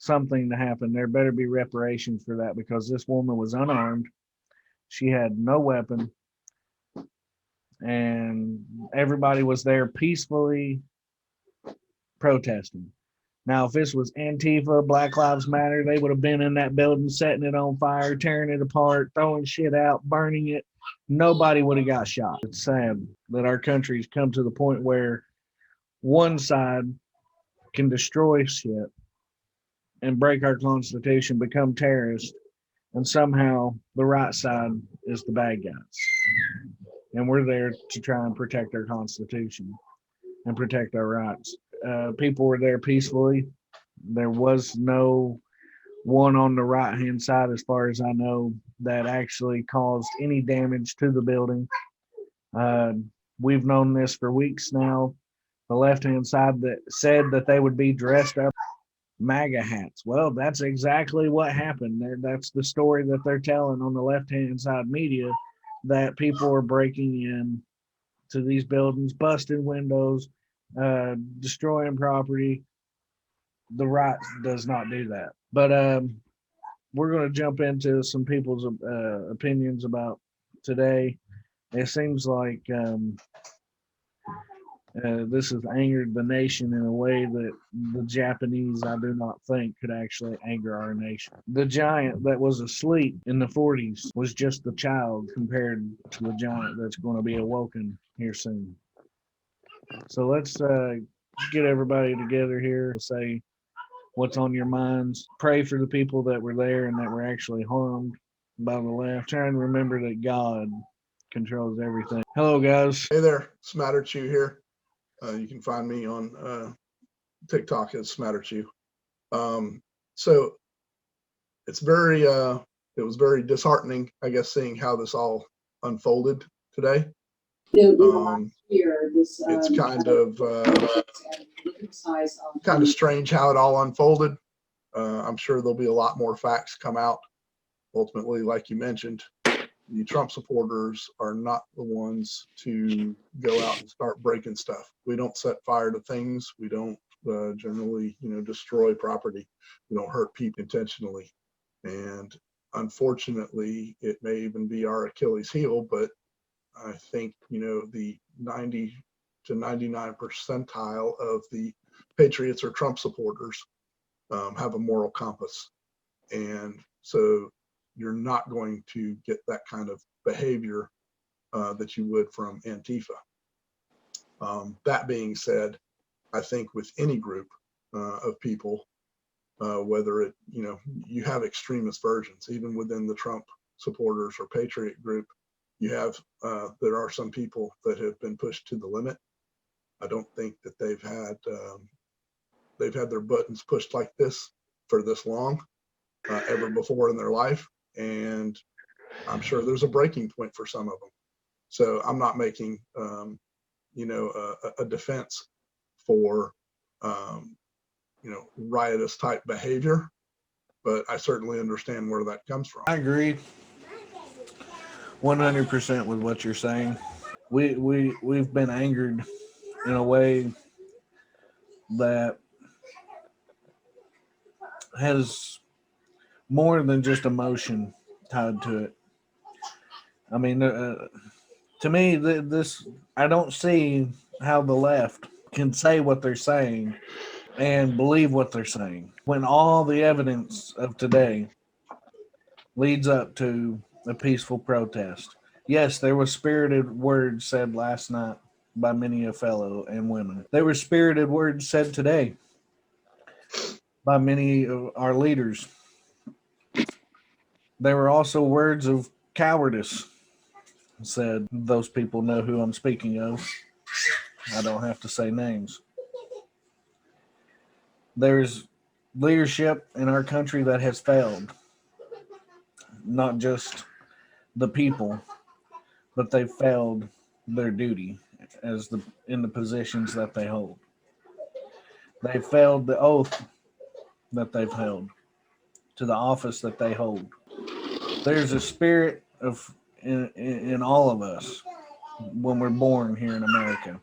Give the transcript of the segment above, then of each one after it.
something to happen. There better be reparations for that because this woman was unarmed. She had no weapon, and everybody was there peacefully protesting. Now, if this was Antifa, Black Lives Matter, they would have been in that building, setting it on fire, tearing it apart, throwing shit out, burning it. Nobody would have got shot. It's sad that our country's come to the point where one side can destroy shit and break our Constitution, become terrorists, and somehow the right side is the bad guys. And we're there to try and protect our Constitution and protect our rights. People were there peacefully. There was no one on the right hand side, as far as I know, that actually caused any damage to the building. Uh, we've known this for weeks now. The left hand side that said that they would be dressed up MAGA hats. Well, that's exactly what happened. That's the story that they're telling on the left hand side media, that people are breaking in to these buildings, busting windows, destroying property. The right does not do that. But we're going to jump into some people's opinions about today. It seems like this has angered the nation in a way that the Japanese, I do not think, could actually anger our nation. The giant that was asleep in the 40s was just a child compared to the giant that's going to be awoken here soon. So let's get everybody together here to say what's on your minds. Pray for the people that were there and that were actually harmed by the left. Try and remember that God controls everything. Hello, guys. Hey there, Smatterchew here. You can find me on TikTok as Smatterchew. So it's it was very disheartening, I guess, seeing how this all unfolded today. It's kind of strange how it all unfolded. I'm sure there'll be a lot more facts come out. Ultimately, like you mentioned, the Trump supporters are not the ones to go out and start breaking stuff. We don't set fire to things. We don't generally, destroy property. We don't hurt people intentionally. And unfortunately, it may even be our Achilles heel, but I think, the 90 to 99 percentile of the patriots or Trump supporters have a moral compass. And so you're not going to get that kind of behavior that you would from Antifa. That being said, I think with any group of people, whether it, you have extremist versions, even within the Trump supporters or patriot group, you have, there are some people that have been pushed to the limit. I don't think that they've had their buttons pushed like this for this long ever before in their life. And I'm sure there's a breaking point for some of them. So I'm not making, a defense for, riotous type behavior, but I certainly understand where that comes from. I agree 100% with what you're saying. We've been angered in a way that has more than just emotion tied to it. I mean, to me, this I don't see how the left can say what they're saying and believe what they're saying when all the evidence of today leads up to a peaceful protest. Yes, there were spirited words said last night by many a fellow and women. There were spirited words said today by many of our leaders. There were also words of cowardice said. Those people know who I'm speaking of. I don't have to say names. There's leadership in our country that has failed. Not just the people, but they've failed their duty in the positions that they hold. They failed the oath that they've held to the office that they hold. There's a spirit of in all of us when we're born here in America.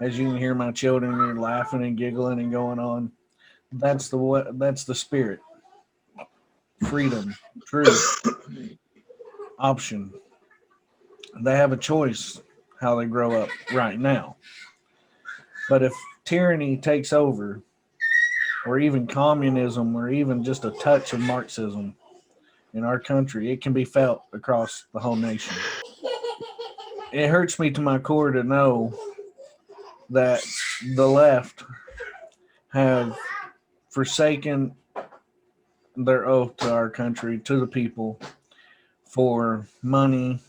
As you can hear my children are laughing and giggling and going on, That's the spirit. Freedom, truth, option. They have a choice how they grow up right now. But if tyranny takes over, or even communism, or even just a touch of Marxism in our country, it can be felt across the whole nation. It hurts me to my core to know that the left have forsaken their oath to our country, to the people, for money,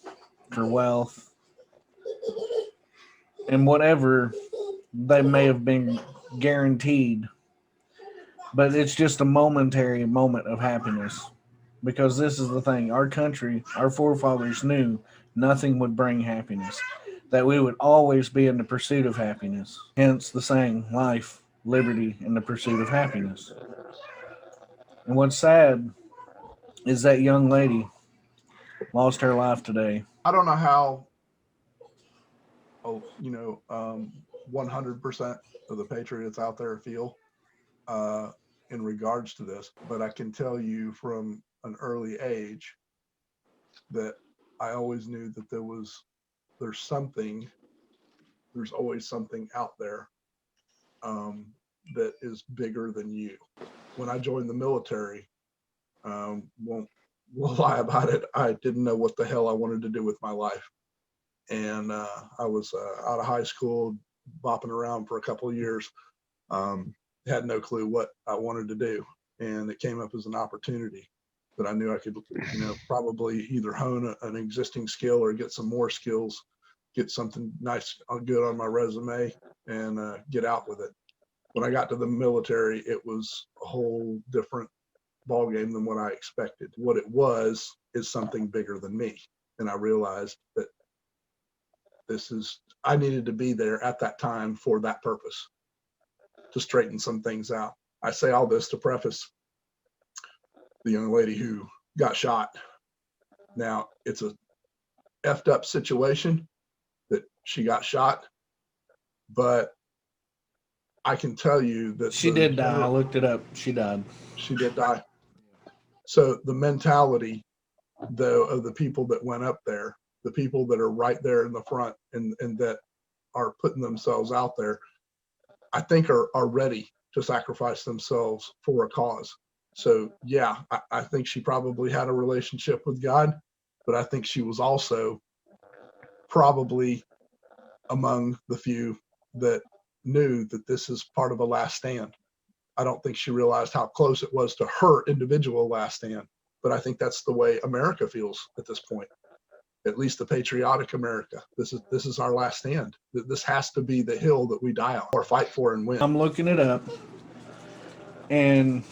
for wealth, and whatever they may have been guaranteed. But it's just a momentary moment of happiness. Because this is the thing, our country, our forefathers knew nothing would bring happiness, that we would always be in the pursuit of happiness. Hence the saying, life, liberty, and the pursuit of happiness. And what's sad is that young lady lost her life today. I don't know how, 100% of the patriots out there feel in regards to this, but I can tell you from an early age that I always knew that there's always something out there that is bigger than you. When I joined the military, won't lie about it, I didn't know what the hell I wanted to do with my life. And I was out of high school, bopping around for a couple of years, had no clue what I wanted to do. And it came up as an opportunity that I knew I could, probably either hone an existing skill or get some more skills, get something nice, good on my resume, and get out with it. When I got to the military, it was a whole different ballgame than what I expected. What it was is something bigger than me. And I realized that I needed to be there at that time for that purpose, to straighten some things out. I say all this to preface the young lady who got shot. Now, it's a effed up situation that she got shot, but I can tell you that she did die. I looked it up. She died. She did die. So the mentality, though, of the people that went up there, the people that are right there in the front and that are putting themselves out there, I think are ready to sacrifice themselves for a cause. So yeah, I think she probably had a relationship with God, but I think she was also probably among the few that knew that this is part of a last stand. I don't think she realized how close it was to her individual last stand, but I think that's the way America feels at this point. At least the patriotic America. This is our last stand. This has to be the hill that we die on or fight for and win. I'm looking it up, and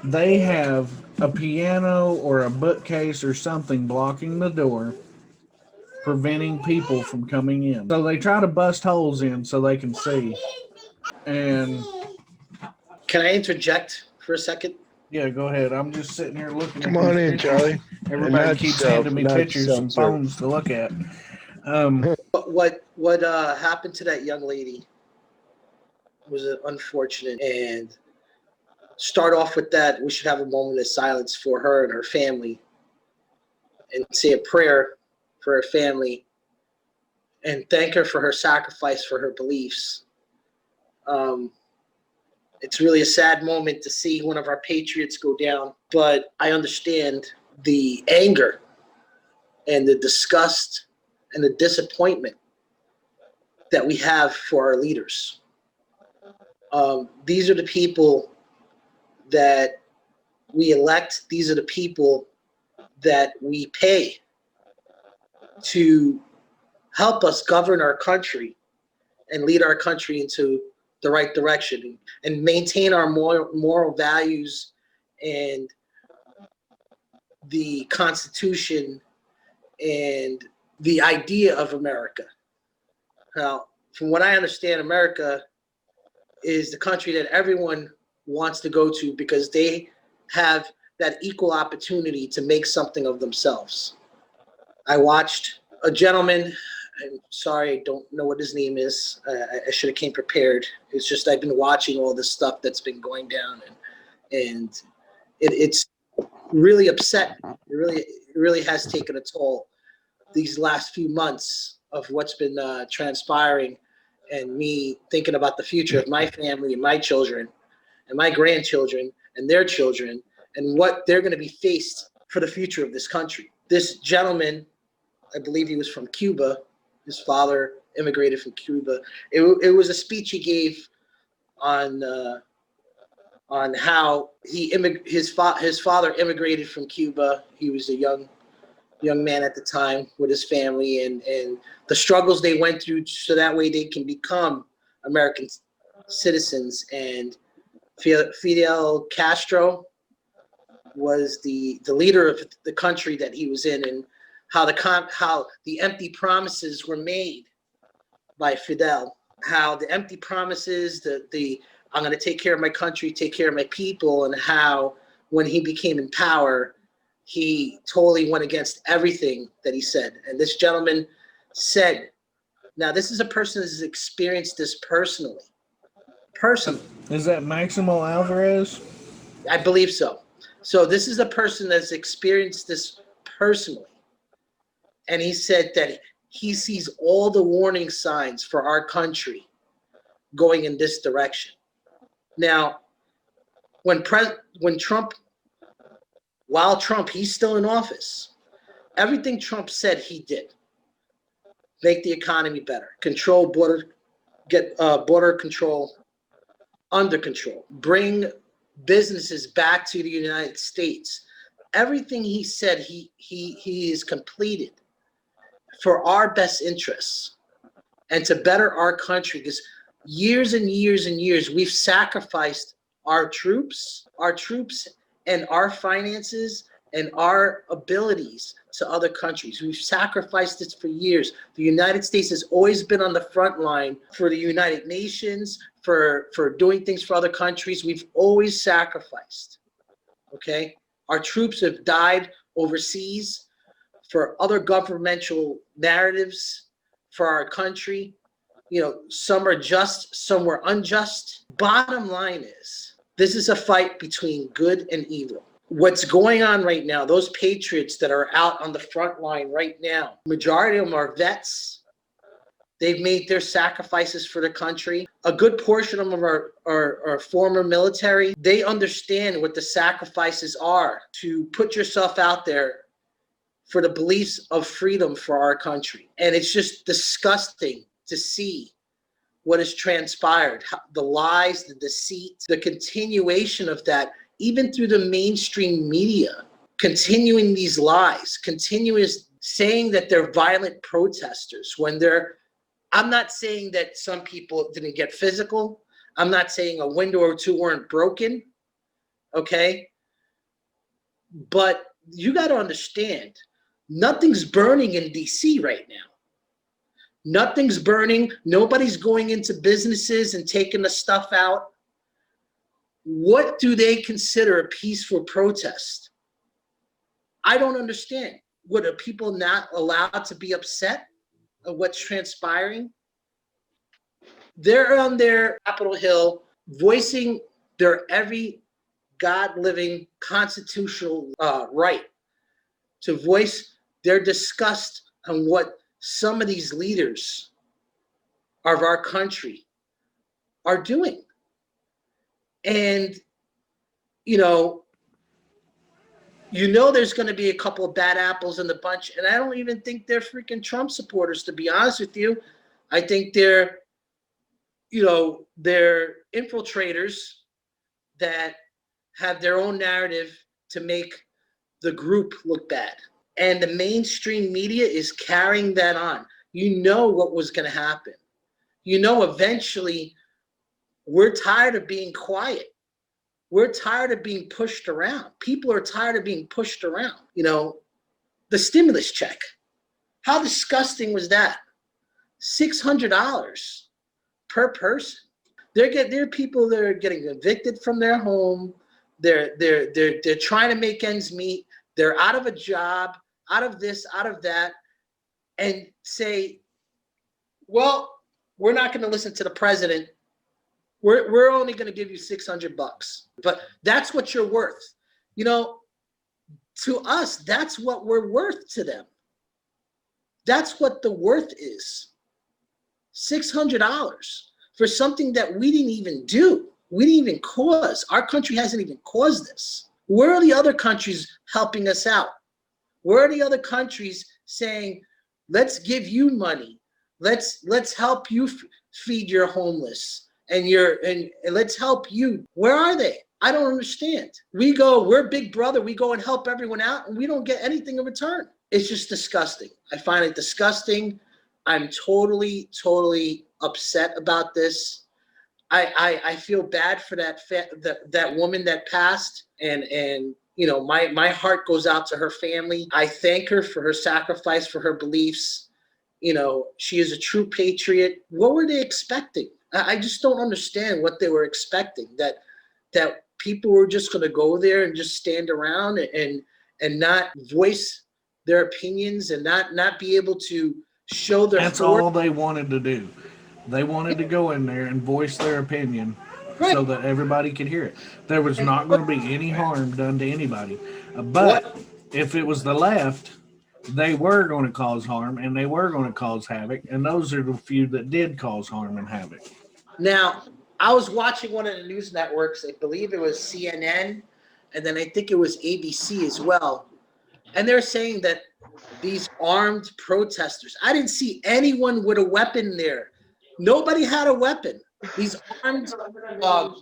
they have a piano or a bookcase or something blocking the door, preventing people from coming in. So they try to bust holes in so they can see. And can I interject for a second? Yeah, go ahead. I'm just sitting here looking. Come on in, Charlie. Everybody keeps handing me pictures and phones to look at. What happened to that young lady was unfortunate. And start off with that, we should have a moment of silence for her and her family, and say a prayer for her family, and thank her for her sacrifice for her beliefs. It's really a sad moment to see one of our patriots go down, but I understand the anger and the disgust and the disappointment that we have for our leaders. These are the people that we elect. These are the people that we pay to help us govern our country and lead our country into the right direction and maintain our moral values and the Constitution and the idea of America. Now, from what I understand, America is the country that everyone wants to go to because they have that equal opportunity to make something of themselves. I watched a gentleman I'm sorry, I don't know what his name is. I should have came prepared. It's just I've been watching all this stuff that's been going down, and it's really upset. It really has taken a toll these last few months of what's been transpiring, and me thinking about the future of my family and my children and my grandchildren and their children and what they're going to be faced for the future of this country. This gentleman, I believe he was from Cuba. His father immigrated from Cuba. It was a speech he gave on how his father immigrated from Cuba. He was a young man at the time with his family, and the struggles they went through so that way they can become American citizens. And Fidel Castro was the leader of the country that he was in, and how the empty promises were made by Fidel, how the empty promises, the I'm going to take care of my country, take care of my people, and how when he became in power, he totally went against everything that he said. And this gentleman said, now this is a person that has experienced this personally. Is that Maximo Alvarez? I believe so. So this is a person that's experienced this personally. And he said that he sees all the warning signs for our country going in this direction. Now, when Trump, while Trump, he's still in office, everything Trump said he did. Make the economy better, control border, get border control under control, bring businesses back to the United States. Everything he said he is completed for our best interests and to better our country, because years and years and years we've sacrificed our troops and our finances and our abilities to other countries. We've sacrificed it for years. The United States has always been on the front line for the United Nations, for doing things for other countries. We've always sacrificed, okay? Our troops have died overseas for other governmental narratives for our country. You know, some are just, some were unjust. Bottom line is, this is a fight between good and evil. What's going on right now, those patriots that are out on the front line right now, majority of them are vets. They've made their sacrifices for the country. A good portion of them are former military. They understand what the sacrifices are to put yourself out there for the beliefs of freedom for our country. And it's just disgusting to see what has transpired, the lies, the deceit, the continuation of that, even through the mainstream media, continuing these lies, continuous saying that they're violent protesters when I'm not saying that some people didn't get physical. I'm not saying a window or two weren't broken, okay? But you got to understand, nothing's burning in DC right now. Nothing's burning. Nobody's going into businesses and taking the stuff out. What do they consider a peaceful protest? I don't understand. What, are people not allowed to be upset at what's transpiring? They're on their Capitol Hill voicing their every God-living constitutional right to voice their disgust on what some of these leaders of our country are doing. And, you know there's going to be a couple of bad apples in the bunch, and I don't even think they're freaking Trump supporters, to be honest with you. I think they're infiltrators that have their own narrative to make the group look bad. And the mainstream media is carrying that on. You know what was going to happen. Eventually, we're tired of being quiet. We're tired of being pushed around. People are tired of being pushed around. The stimulus check. How disgusting was that? $600 per person. There are people that are getting evicted from their home. They're trying to make ends meet. They're out of a job, out of this, out of that, and say well, we're not going to listen to the president. We're only going to give you $600, but that's what you're worth. You know, to us, that's what we're worth to them. That's what the worth is. $600 for something that we didn't even do. We didn't even cause. Our country hasn't even caused this. Where are the other countries helping us out? Where are the other countries saying, let's give you money. Let's help you feed your homeless and let's help you. Where are they? I don't understand. We're big brother. We go and help everyone out and we don't get anything in return. It's just disgusting. I find it disgusting. I'm totally, totally upset about this. I feel bad for that woman that passed, and you know, my heart goes out to her family. I thank her for her sacrifice, for her beliefs. You know, she is a true patriot. What were they expecting? I just don't understand what they were expecting. That people were just going to go there and just stand around and not voice their opinions and not be able to show their. That's all they wanted to do. They wanted to go in there and voice their opinion Right. so that everybody could hear it. There was not going to be any harm done to anybody. What? But if it was the left, they were going to cause harm and they were going to cause havoc. And those are the few that did cause harm and havoc. Now, I was watching one of the news networks. I believe it was CNN, and then I think it was ABC as well. And they're saying that these armed protesters, I didn't see anyone with a weapon there. Nobody had a weapon. These armed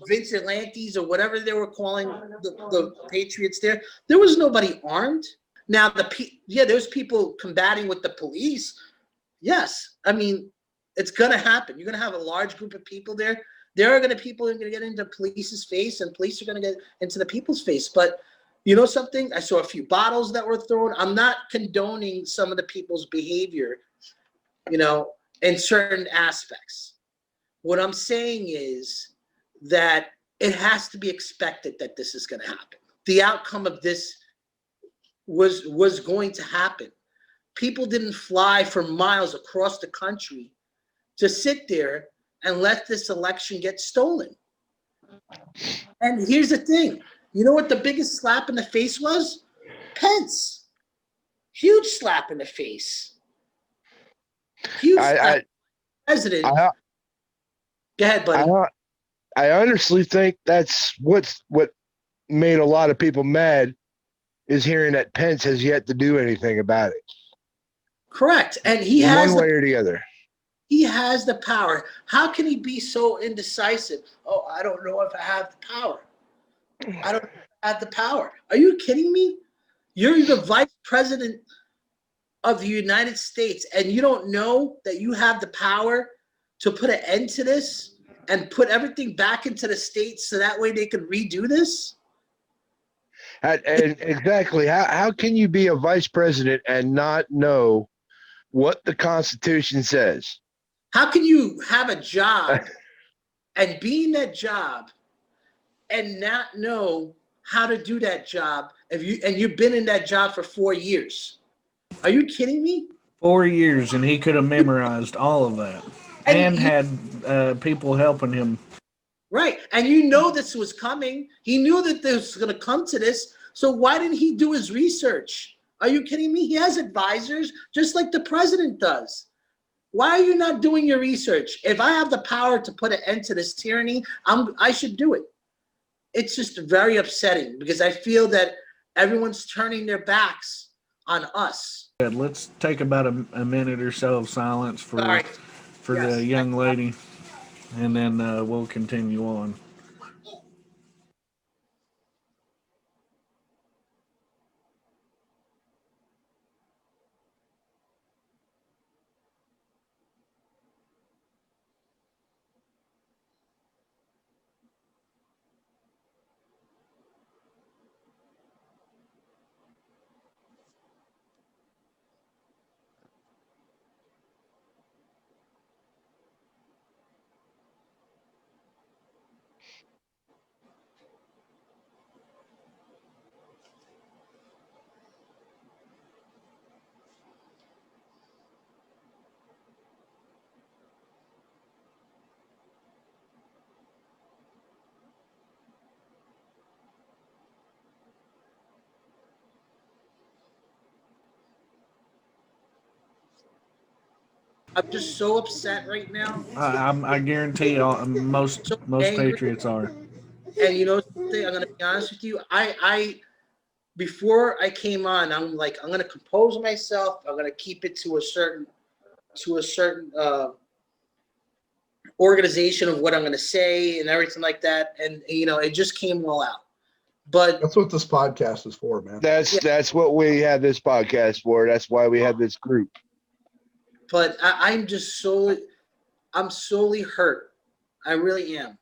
vigilantes or whatever they were calling the patriots there was nobody armed. Now, there's people combating with the police. Yes, I mean, it's going to happen. You're going to have a large group of people there. There are going to people who are going to get into police's face, and police are going to get into the people's face. But you know something? I saw a few bottles that were thrown. I'm not condoning some of the people's behavior, you know, in certain aspects. What I'm saying is that it has to be expected that this is going to happen. The outcome of this was going to happen. People didn't fly for miles across the country to sit there and let this election get stolen. And here's the thing. You know what the biggest slap in the face was? Pence. Huge slap in the face. Huge slap. President. Go ahead, buddy. I honestly think that's what made a lot of people mad, is hearing that Pence has yet to do anything about it. Correct. And he in has one way or the other. He has the power. How can he be so indecisive? Oh, I don't know if I have the power. I don't have the power. Are you kidding me? You're the vice president of the United States, and you don't know that you have the power to put an end to this and put everything back into the states so that way they can redo this? And exactly, how can you be a vice president and not know what the Constitution says? How can you have a job and be in that job and not know how to do that job you've been in that job for 4 years? Are you kidding me? 4 years, and he could have memorized all of that and had people helping him. Right. And you know this was coming. He knew that this was going to come to this. So why didn't he do his research? Are you kidding me? He has advisors just like the president does. Why are you not doing your research? If I have the power to put an end to this tyranny, I should do it. It's just very upsetting because I feel that everyone's turning their backs on us. Let's take about a minute or so of silence for the young lady, and then we'll continue on. I'm just so upset right now. I guarantee most So angry. patriots are. And you know something? I'm gonna be honest with you. I before I came on, I'm like, I'm gonna compose myself. I'm gonna keep it to a certain organization of what I'm gonna say and everything like that. And you know, it just came all out. But That's what this podcast is for, man. That's what we have this podcast for. That's why we have this group. I'm just I'm solely hurt. I really am.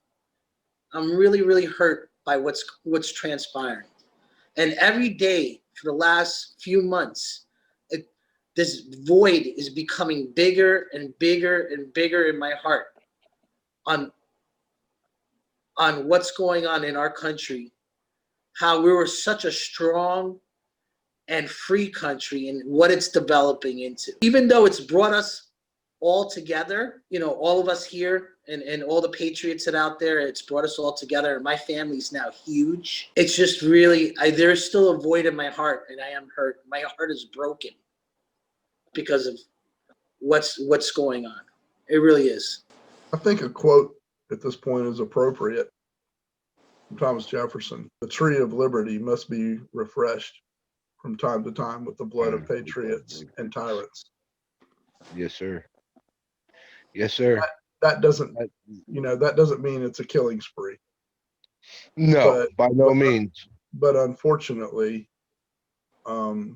I'm really, really hurt by what's transpiring. And every day for the last few months, this void is becoming bigger and bigger and bigger in my heart on what's going on in our country, how we were such a strong and free country and what it's developing into. Even though it's brought us all together, you know, all of us here and all the patriots that out there, it's brought us all together. And my family's now huge. It's just really, there's still a void in my heart and I am hurt. My heart is broken because of what's going on. It really is. I think a quote at this point is appropriate from Thomas Jefferson. The tree of liberty must be refreshed from time to time with the blood of patriots and tyrants. Yes, sir. Yes, sir. That doesn't mean it's a killing spree. No, by no means. But unfortunately, you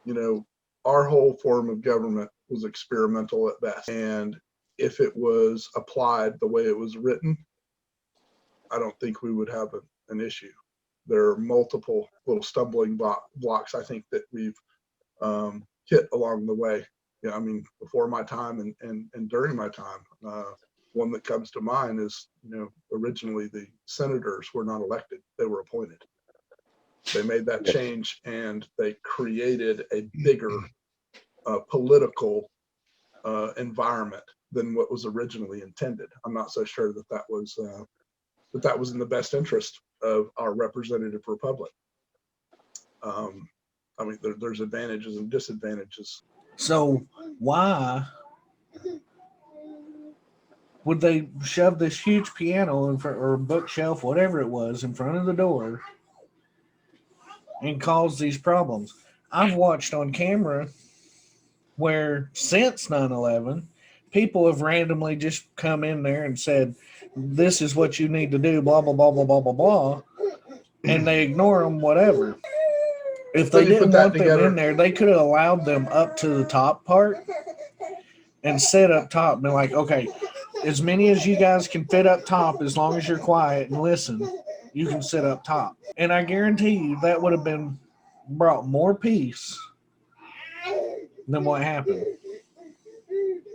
know, our whole form of government was experimental at best. And if it was applied the way it was written, I don't think we would have an issue. There are multiple little stumbling blocks, I think, that we've hit along the way. Yeah, I mean, before my time and during my time, one that comes to mind is, you know, originally the senators were not elected, they were appointed. They made that change and they created a bigger political environment than what was originally intended. I'm not so sure that was in the best interest of our representative republic. I mean, there's advantages and disadvantages. So why would they shove this huge piano in front, or bookshelf, whatever it was, in front of the door and cause these problems? I've watched on camera where since 9/11, people have randomly just come in there and said, this is what you need to do, blah, blah, blah, blah, blah, blah, blah, and they ignore them, whatever. If they didn't want them in there, they could have allowed them up to the top part and sit up top and be like, okay, as many as you guys can fit up top, as long as you're quiet and listen, you can sit up top. And I guarantee you that would have brought more peace than what happened.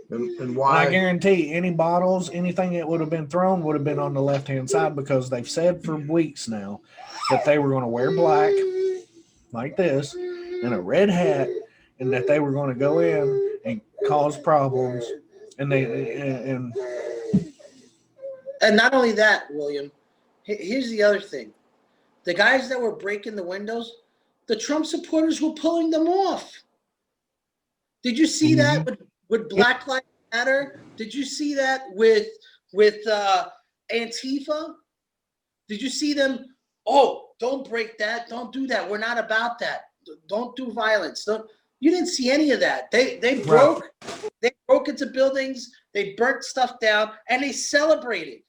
And why? And I guarantee any bottles, anything that would have been thrown would have been on the left-hand side, because they've said for weeks now that they were going to wear black like this and a red hat, and that they were going to go in and cause problems. And not only that, William, here's the other thing. The guys that were breaking the windows, the Trump supporters were pulling them off. Did you see that with Black Lives Matter? Did you see that with Antifa? Did you see them? Oh, don't break that. Don't do that. We're not about that. Don't do violence. You didn't see any of that. They broke. Right. They broke into buildings. They burnt stuff down, and they celebrated.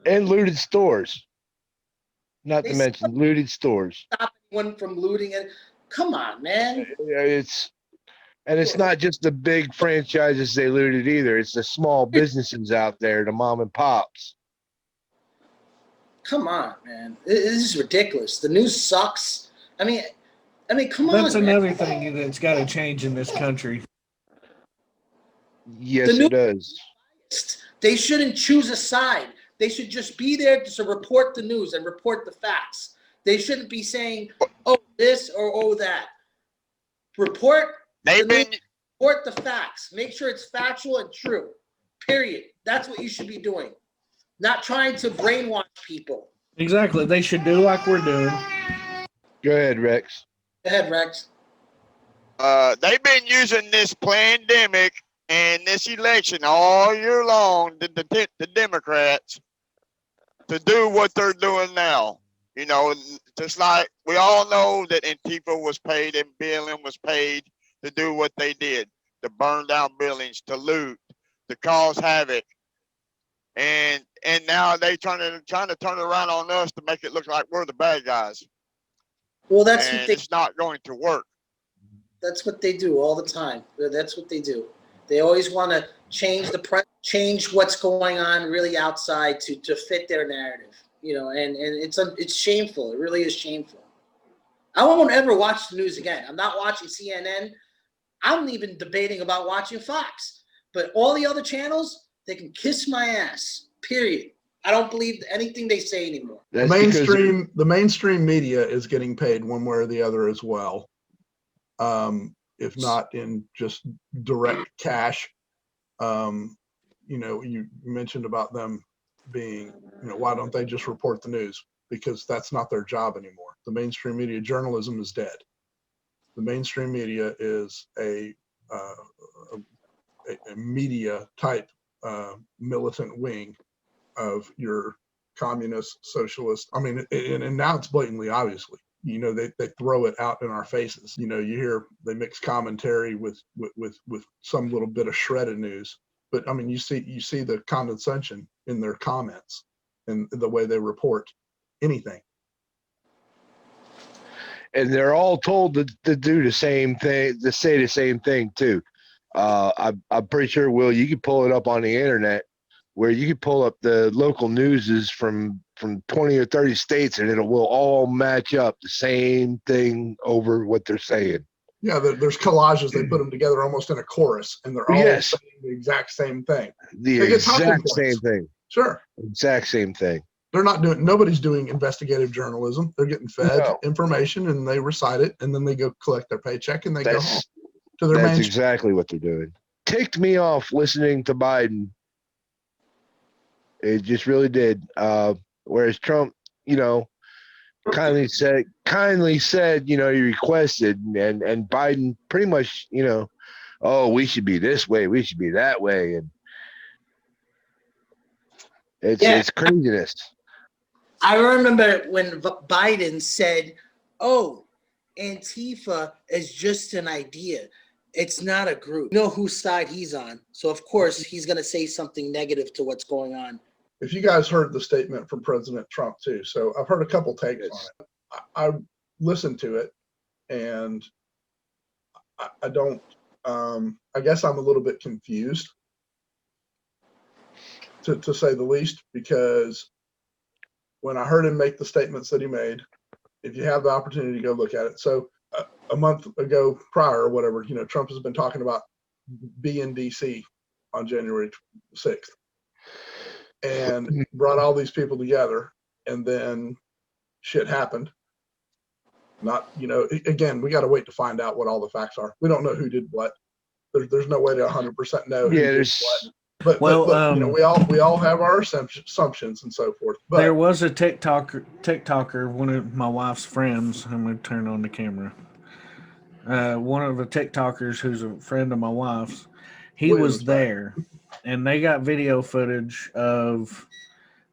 And looted stores. Not to mention looted stores. Stop anyone from looting it. Come on, man. It's not just the big franchises they looted either. It's the small businesses out there, the mom and pops. Come on, man. This is ridiculous. The news sucks. I mean, come on. That's another thing that's got to change in this country. Yes, it does. They shouldn't choose a side. They should just be there to report the news and report the facts. They shouldn't be saying, oh, this or oh, that. Report the facts. Make sure it's factual and true. Period. That's what you should be doing. Not trying to brainwash people. Exactly. They should do like we're doing. Go ahead, Rex. Go ahead, Rex. they've been using this pandemic and this election all year long, the Democrats, to do what they're doing now. You know, just like we all know that Antifa was paid and BLM was paid to do what they did, to burn down buildings, to loot, to cause havoc. And now they trying to turn it around on us to make it look like we're the bad guys. Well, that's And what they. it's not going to work. That's what they do all the time. That's what they do. They always want to change what's going on really outside to fit their narrative. You know, and it's shameful. It really is shameful. I won't ever watch the news again. I'm not watching CNN. I'm even debating about watching Fox. But all the other channels, they can kiss my ass. Period. I don't believe anything they say anymore. The mainstream media is getting paid one way or the other as well. If not in just direct cash. You know, you mentioned about them being, you know, why don't they just report the news? Because that's not their job anymore. The mainstream media journalism is dead. The mainstream media is a media type militant wing of your communist, socialist. I mean, and now it's blatantly, obviously, you know, they throw it out in our faces. You know, you hear they mix commentary with some little bit of shredded news. But I mean, you see the condescension in their comments and the way they report anything. And they're all told to do the same thing, to say the same thing too. I'm pretty sure, Will, you could pull it up on the internet, where you could pull up the local newses from 20 or 30 states, and will all match up the same thing over what they're saying. Yeah, there's collages. They put them together almost in a chorus, and they're all saying the exact same thing. The exact same thing. Sure. Exact same thing. They're not doing. Nobody's doing investigative journalism. They're getting fed information, and they recite it, and then they go collect their paycheck, and they go home to their. That's exactly what they're doing. Ticked me off listening to Biden. It just really did. Whereas Trump, you know, kindly said, you know, he requested, and Biden pretty much, you know, oh, we should be this way, we should be that way, and it's craziness. I remember when Biden said, "Oh, Antifa is just an idea. It's not a group." You know whose side he's on. So of course he's going to say something negative to what's going on. If you guys heard the statement from President Trump too, so I've heard a couple takes on it. I listened to it, and I don't. I guess I'm a little bit confused, to say the least, because when I heard him make the statements that he made, if you have the opportunity to go look at it, so a month ago prior or whatever, you know, Trump has been talking about being DC on January 6th. And brought all these people together, and then shit happened. Not, you know, again, we got to wait to find out what all the facts are. We don't know who did what. There's no way to 100% know who did what. But you know, we all have our assumptions and so forth. But there was a TikToker, one of my wife's friends. I'm going to turn on the camera. One of the TikTokers who's a friend of my wife's, he was there. And they got video footage of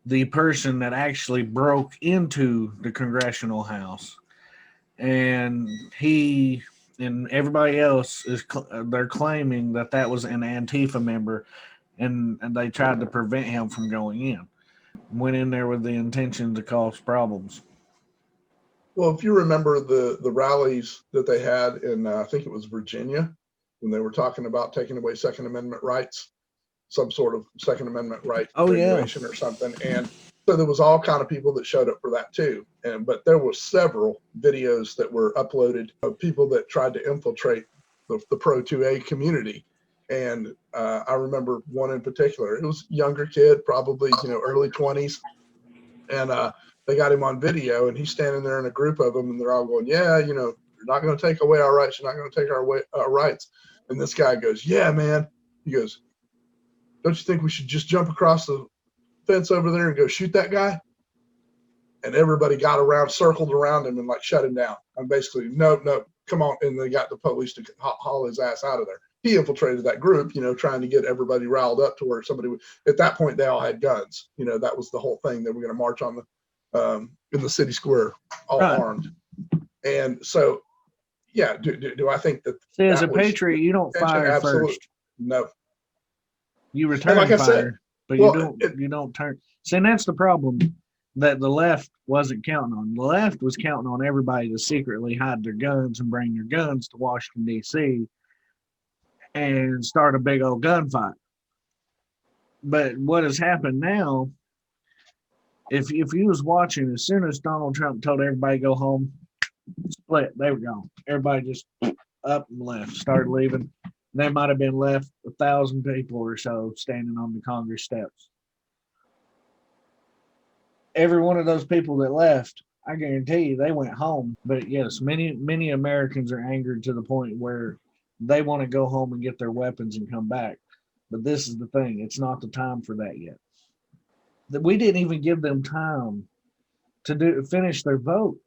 the person that actually broke into the Congressional House. And he and everybody else they're claiming that was an Antifa member, and they tried to prevent him from going in. Went in there with the intention to cause problems. Well, if you remember the rallies that they had in, I think it was Virginia, when they were talking about taking away Second Amendment rights, some sort of Second Amendment right regulation or something. And so there was all kind of people that showed up for that too. But there were several videos that were uploaded of people that tried to infiltrate the Pro 2A community. And I remember one in particular. It was a younger kid, probably, you know, early 20s. And they got him on video, and he's standing there in a group of them, and they're all going, yeah, you know, you're not going to take away our rights. You're not going to take our rights. And this guy goes, yeah, man. He goes, don't you think we should just jump across the fence over there and go shoot that guy? And everybody got around, circled around him, and like shut him down. I'm basically, no, come on, and they got the police to haul his ass out of there. He infiltrated that group, trying to get everybody riled up to where somebody would, at that point, they all had guns. That was the whole thing. They were going to march on in the city square, all Right. armed. And so, yeah, do I think that? See, as a that was patriot, you don't intention? fire Absolutely. first. No. You return like I fire, said, but well, you don't turn. See, and that's the problem that the left wasn't counting on. The left was counting on everybody to secretly hide their guns and bring their guns to Washington, D.C. and start a big old gunfight. But what has happened now, if you was watching, as soon as Donald Trump told everybody to go home, split, they were gone. Everybody just up and left, started leaving. There might have been left 1,000 people or so standing on the Congress steps. Every one of those people that left, I guarantee you, they went home. But yes, many Americans are angered to the point where they want to go home and get their weapons and come back. But this is the thing. It's not the time for that yet. We didn't even give them time to finish their vote.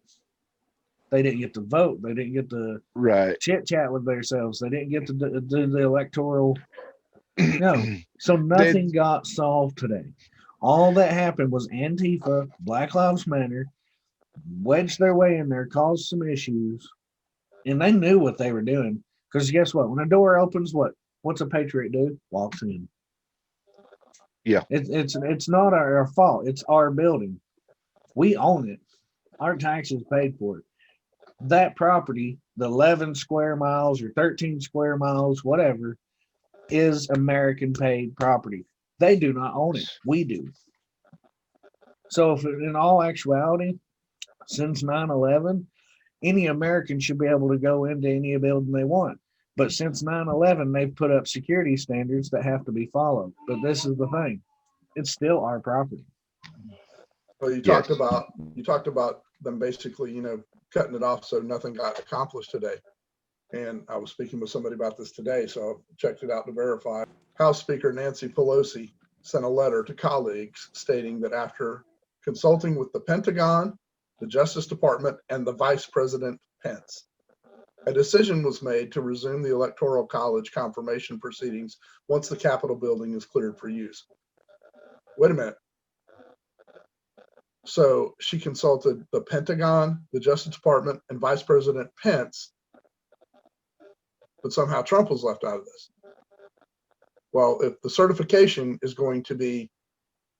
They didn't get to vote. They didn't get to Right. chit chat with themselves. They didn't get to do the electoral. No. So nothing got solved today. All that happened was Antifa, Black Lives Matter, wedged their way in there, caused some issues, and they knew what they were doing. Because guess what? When a door opens, what's a patriot do? Walks in. Yeah. It's not our fault. It's our building. We own it. Our taxes paid for it. That property, the 11 square miles or 13 square miles, whatever, is American paid property. They do not own it. We do. So if in all actuality, since 9/11, any American should be able to go into any building they want. But since 9/11, they've put up security standards that have to be followed. But this is the thing. It's still our property. Well, you Yes. talked about them basically, cutting it off so nothing got accomplished today. And I was speaking with somebody about this today, so I checked it out to verify. House Speaker Nancy Pelosi sent a letter to colleagues stating that after consulting with the Pentagon, the Justice Department, and the Vice President Pence, a decision was made to resume the Electoral College confirmation proceedings once the Capitol building is cleared for use. Wait a minute. So she consulted the Pentagon, the Justice Department, and Vice President Pence, but somehow Trump was left out of this. Well, if the certification is going to be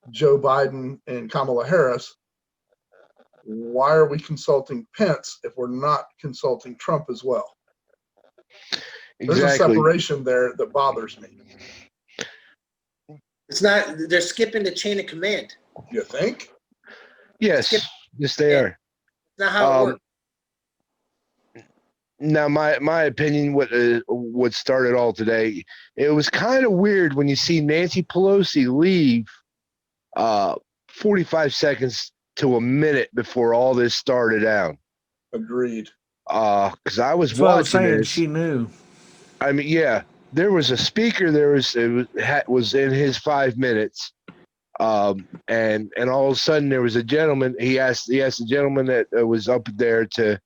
Joe Biden and Kamala Harris, why are we consulting Pence if we're not consulting Trump as well? There's a Exactly. separation there that bothers me. It's not, they're skipping the chain of command. You think? Yes. Yes, they are. It's not how it Um, works. Now, my opinion, what started all today, it was kind of weird when you see Nancy Pelosi leave 45 seconds to a minute before all this started out. Agreed. Because I was That's what I was watching saying. this. She knew. I mean, yeah, there was a speaker. Was in his 5 minutes, and all of a sudden there was a gentleman. He asked the gentleman that was up there to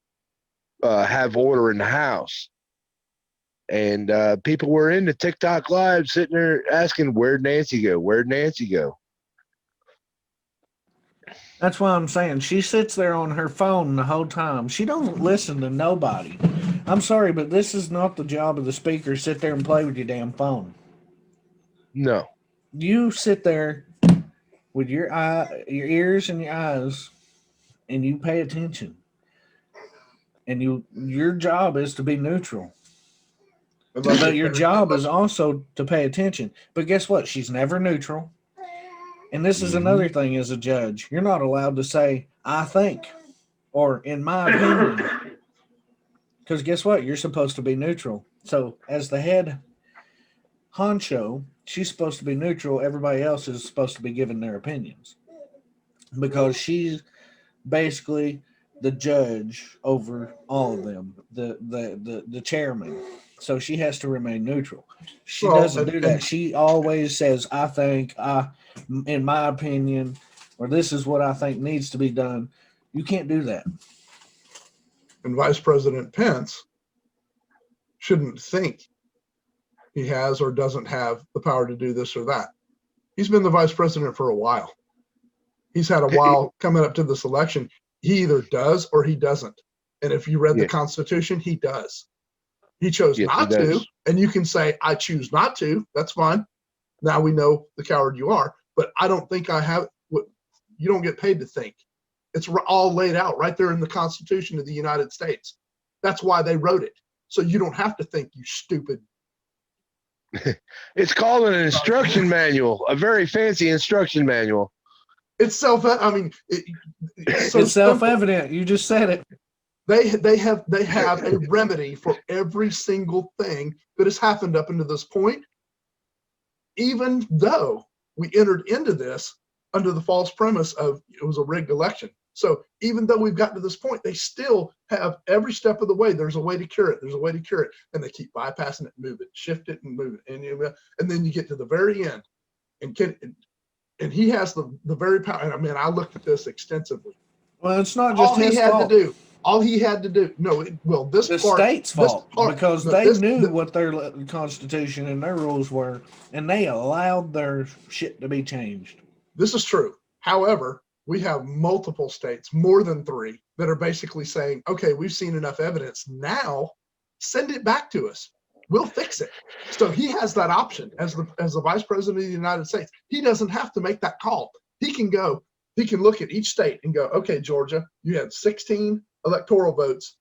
have order in the house, and people were into TikTok Live sitting there asking, "Where'd Nancy go? Where'd Nancy go?" That's why I'm saying she sits there on her phone the whole time. She doesn't listen to nobody. I'm sorry, but this is not the job of the speaker. Sit there and play with your damn phone. No. You sit there with your ears and your eyes, and you pay attention. And your job is to be neutral. But your job is also to pay attention. But guess what? She's never neutral. And this is another thing as a judge. You're not allowed to say, I think, or in my opinion. Because guess what? You're supposed to be neutral. So as the head honcho, she's supposed to be neutral. Everybody else is supposed to be giving their opinions. Because she's basically the judge over all of them, the chairman. So she has to remain neutral. She doesn't do that. She always says, I think, in my opinion, or this is what I think needs to be done. You can't do that. And Vice President Pence shouldn't think he has or doesn't have the power to do this or that. He's been the vice president for a while. He's had a while coming up to this election. He either does or he doesn't. And if you read the Constitution, he does. He chose not to. And you can say, I choose not to. That's fine. Now we know the coward you are. But I don't think I have what you don't get paid to think. It's all laid out right there in the Constitution of the United States. That's why they wrote it. So you don't have to think, you stupid. It's called an instruction manual, a very fancy instruction manual. It's it's so It's self-evident. You just said it. They have a remedy for every single thing that has happened up until this point, even though we entered into this under the false premise of it was a rigged election. So even though we've gotten to this point, they still have every step of the way. There's a way to cure it. There's a way to cure it. And they keep bypassing it, move it, shift it, and move it. And then you get to the very end. And he has the very power. And I mean, I looked at this extensively. Well, it's not just his fault. All he had to do. The state's fault, because they knew what their Constitution and their rules were, and they allowed their shit to be changed. This is true. However, we have multiple states, more than 3, that are basically saying, okay, we've seen enough evidence. Now send it back to us. We'll fix it. So he has that option as the vice president of the United States. He doesn't have to make that call. He can look at each state and go, okay, Georgia, you had 16 electoral votes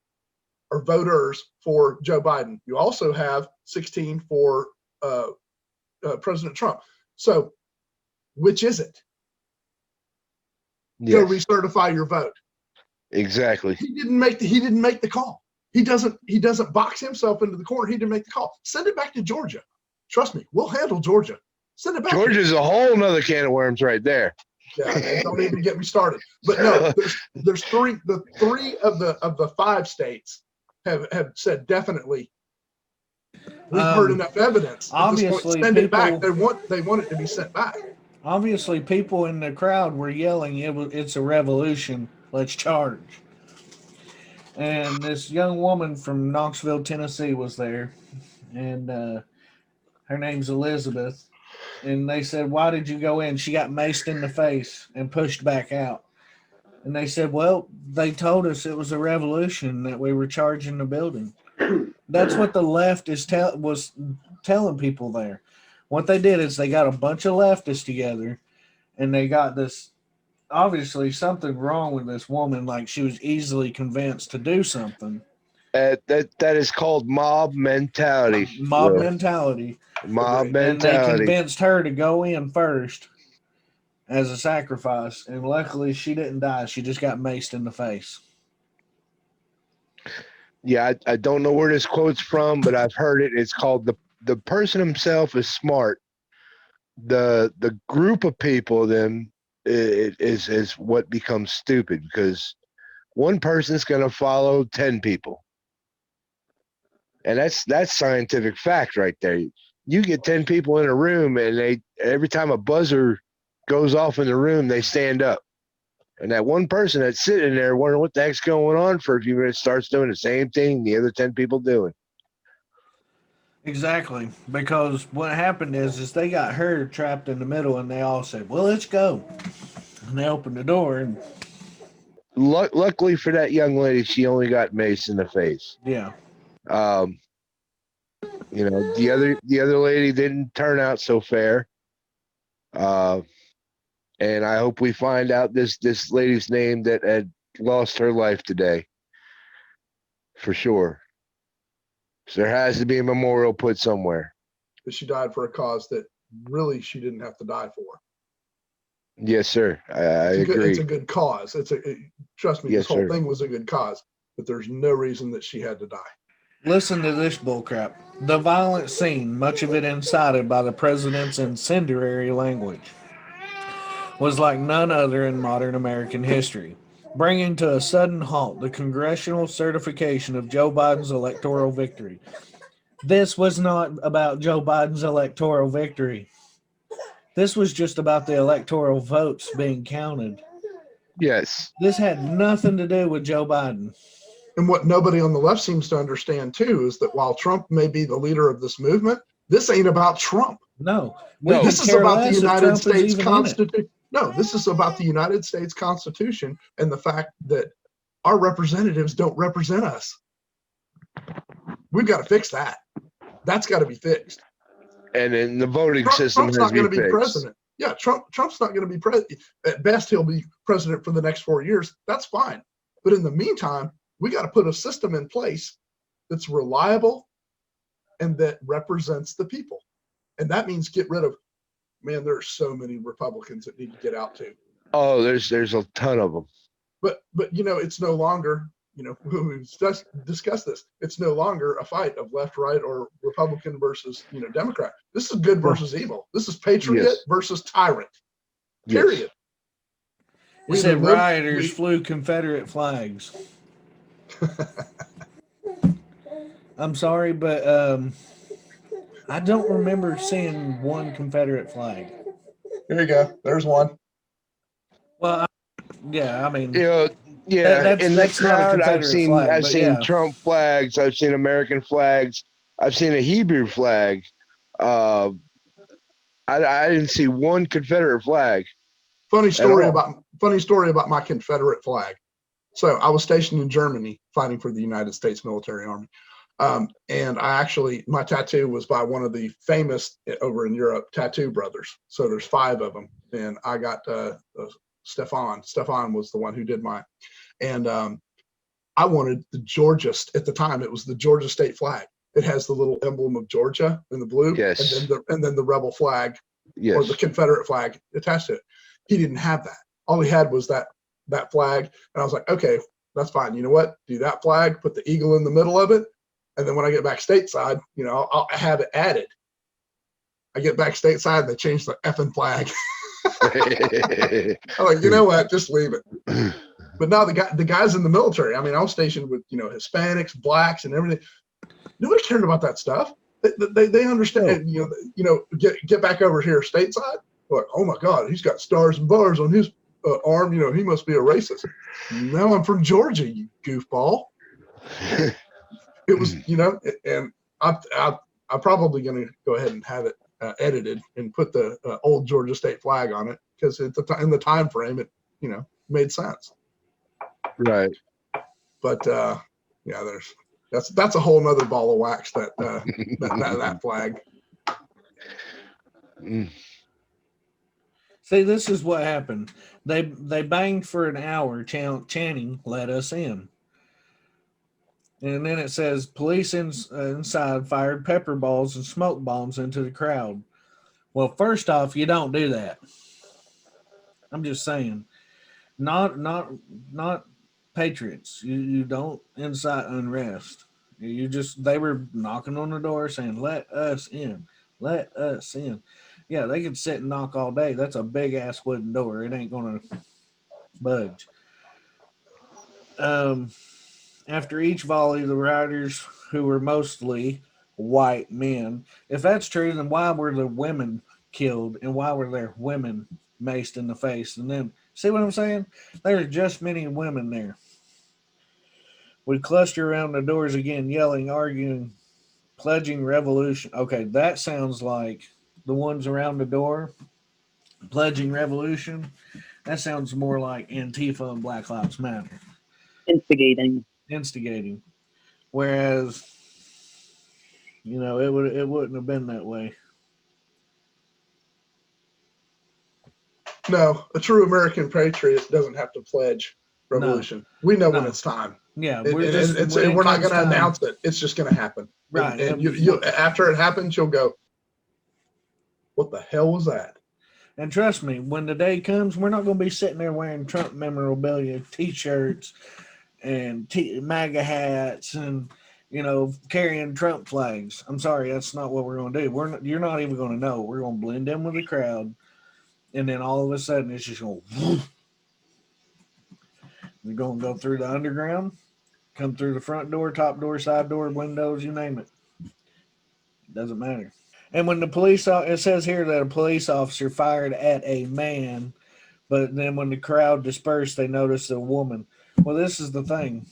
or voters for Joe Biden. You also have 16 for President Trump. So which is it? Go recertify your vote. Exactly. He didn't make the call. He doesn't box himself into the corner. He didn't make the call. Send it back to Georgia. Trust me, we'll handle Georgia. Send it back. Georgia's a whole nother can of worms right there. Yeah, don't even get me started. But no, there's 3. The 3 of the 5 states have said definitely. We've heard enough evidence. Obviously, send it back. They want it to be sent back. Obviously, people in the crowd were yelling, "It's a revolution! Let's charge!" And this young woman from Knoxville, Tennessee, was there, and her name's Elizabeth. And they said, "Why did you go in?" She got maced in the face and pushed back out. And they said, "Well, they told us it was a revolution, that we were charging the building." That's what the left was telling people there. What they did is they got a bunch of leftists together, and they got this, obviously something wrong with this woman, like she was easily convinced to do something. That is called mob mentality. Mob mentality. Mob And they mentality. convinced her to go in first as a sacrifice, and luckily she didn't die. She just got maced in the face. Yeah, I don't know where this quote's from, but I've heard it. It's called the person himself is smart. The group of people then is what becomes stupid, because one person's going to follow 10 people. And that's scientific fact right there. You get 10 people in a room, and every time a buzzer goes off in the room, they stand up. And that one person that's sitting there wondering what the heck's going on for a few minutes starts doing the same thing the other 10 people doing. Exactly, because what happened is they got her trapped in the middle, and they all said, "Well, let's go." And they opened the door, and Luckily for that young lady, she only got maced in the face. yeah. The other lady didn't turn out so fair. And I hope we find out this lady's name that had lost her life today. For sure. So there has to be a memorial put somewhere. But she died for a cause that really she didn't have to die for. Yes, sir. I agree. It's a good cause. Trust me, Yes, this whole sir. thing was a good cause. But there's no reason that she had to die. Listen to this bullcrap. The violent scene, much of it incited by the president's incendiary language, was like none other in modern American history, bringing to a sudden halt the congressional certification of Joe Biden's electoral victory. This was not about Joe Biden's electoral victory. This was just about the electoral votes being counted. Yes. This had nothing to do with Joe Biden. And what nobody on the left seems to understand too is that while Trump may be the leader of this movement, this ain't about Trump. No, No. we This could is care about the less if United Trump is States even in it. Constitution. No, this is about the United States Constitution and the fact that our representatives don't represent us. We've got to fix that. That's got to be fixed. And then the voting system Trump's has not to going to be be fixed. president. Yeah, Trump's not going to be president. At best, he'll be president for the next 4 years. That's fine. But in the meantime, we got to put a system in place that's reliable and that represents the people. And that means get rid of, man, there's so many Republicans that need to get out too. Oh, there's a ton of them. But it's no longer, we've discussed this. It's no longer a fight of left, right, or Republican versus, Democrat. This is good versus evil. This is patriot Yes. versus tyrant. Yes. Period. He said rioters flew Confederate flags. I'm sorry, but I don't remember seeing one Confederate flag. Here you go. There's one. Well, I mean, Yeah, in the that's not a crowd, I've Confederate seen flag, I've but seen yeah. Trump flags, I've seen American flags, I've seen a Hebrew flag. I didn't see one Confederate flag. Funny story all. about my Confederate flag. So I was stationed in Germany fighting for the United States Military Army. And my tattoo was by one of the famous over in Europe tattoo brothers. So there's 5 of them. And I got Stefan. Stefan was the one who did mine. And I wanted the Georgia, at the time, it was the Georgia state flag. It has the little emblem of Georgia in the blue. Yes. And then the rebel flag Yes. or the Confederate flag attached to it. He didn't have that. All he had was that flag. And I was like, okay, that's fine. You know what? Do that flag, put the eagle in the middle of it. And then when I get back stateside, I'll have it added. I get back stateside and they change the effing flag. I'm like, you know what? Just leave it. But now the guys in the military, I mean, I was stationed with, Hispanics, blacks and everything. Nobody cared about that stuff. They understand, get back over here stateside. Like, oh my God, he's got stars and bars on his arm. He must be a racist. No, I'm from Georgia, you goofball. It was, and I'm probably going to go ahead and have it edited and put the old Georgia state flag on it because in the time frame, it, made sense. Right. But that's a whole nother ball of wax that flag. Mm. see, this is what happened. They banged for an hour chanting, "Let us in." And then it says police inside fired pepper balls and smoke bombs into the crowd. Well, first off, you don't do that. I'm just saying, not patriots. You don't incite unrest. They were knocking on the door saying, "Let us in, let us in." Yeah, they could sit and knock all day. That's a big ass wooden door. It ain't gonna budge. After each volley, the rioters, who were mostly white men, if that's true, then why were the women killed and why were there women maced in the face? And then, see what I'm saying? There's just many women there. We cluster around the doors again, yelling, arguing, pledging revolution. Okay, that sounds like the ones around the door pledging revolution. That sounds more like Antifa and Black Lives Matter. Instigating. Whereas, it wouldn't have been that way. No, a true American patriot doesn't have to pledge revolution. No. We know when it's time. Yeah, we're not going to announce it. It's just going to happen. Right. And you after it happens, you'll go, "What the hell was that?" And trust me, when the day comes, we're not going to be sitting there wearing Trump memorabilia, T-shirts, and MAGA hats, and carrying Trump flags. I'm sorry, that's not what we're going to do. You're not even going to know. We're going to blend in with the crowd, and then all of a sudden, it's just going. We're going to go through the underground, come through the front door, top door, side door, windows, you name it. Doesn't matter. And when it says here that a police officer fired at a man, but then when the crowd dispersed, they noticed a woman. Well, this is the thing.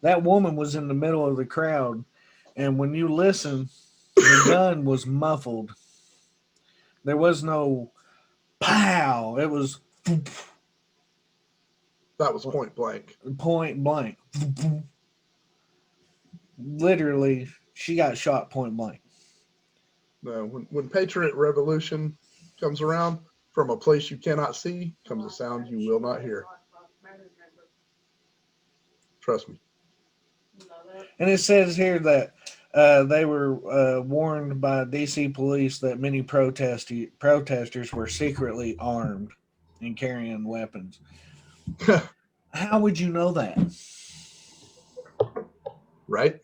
That woman was in the middle of the crowd, and when you listen, the gun was muffled. There was no pow. It was That was point blank. point blank. Literally, she got shot point blank. No, when Patriot Revolution comes around, from a place you cannot see comes a sound you will not hear. Trust me. And it says here that they were warned by DC police that many protesters were secretly armed and carrying weapons. How would you know that? Right?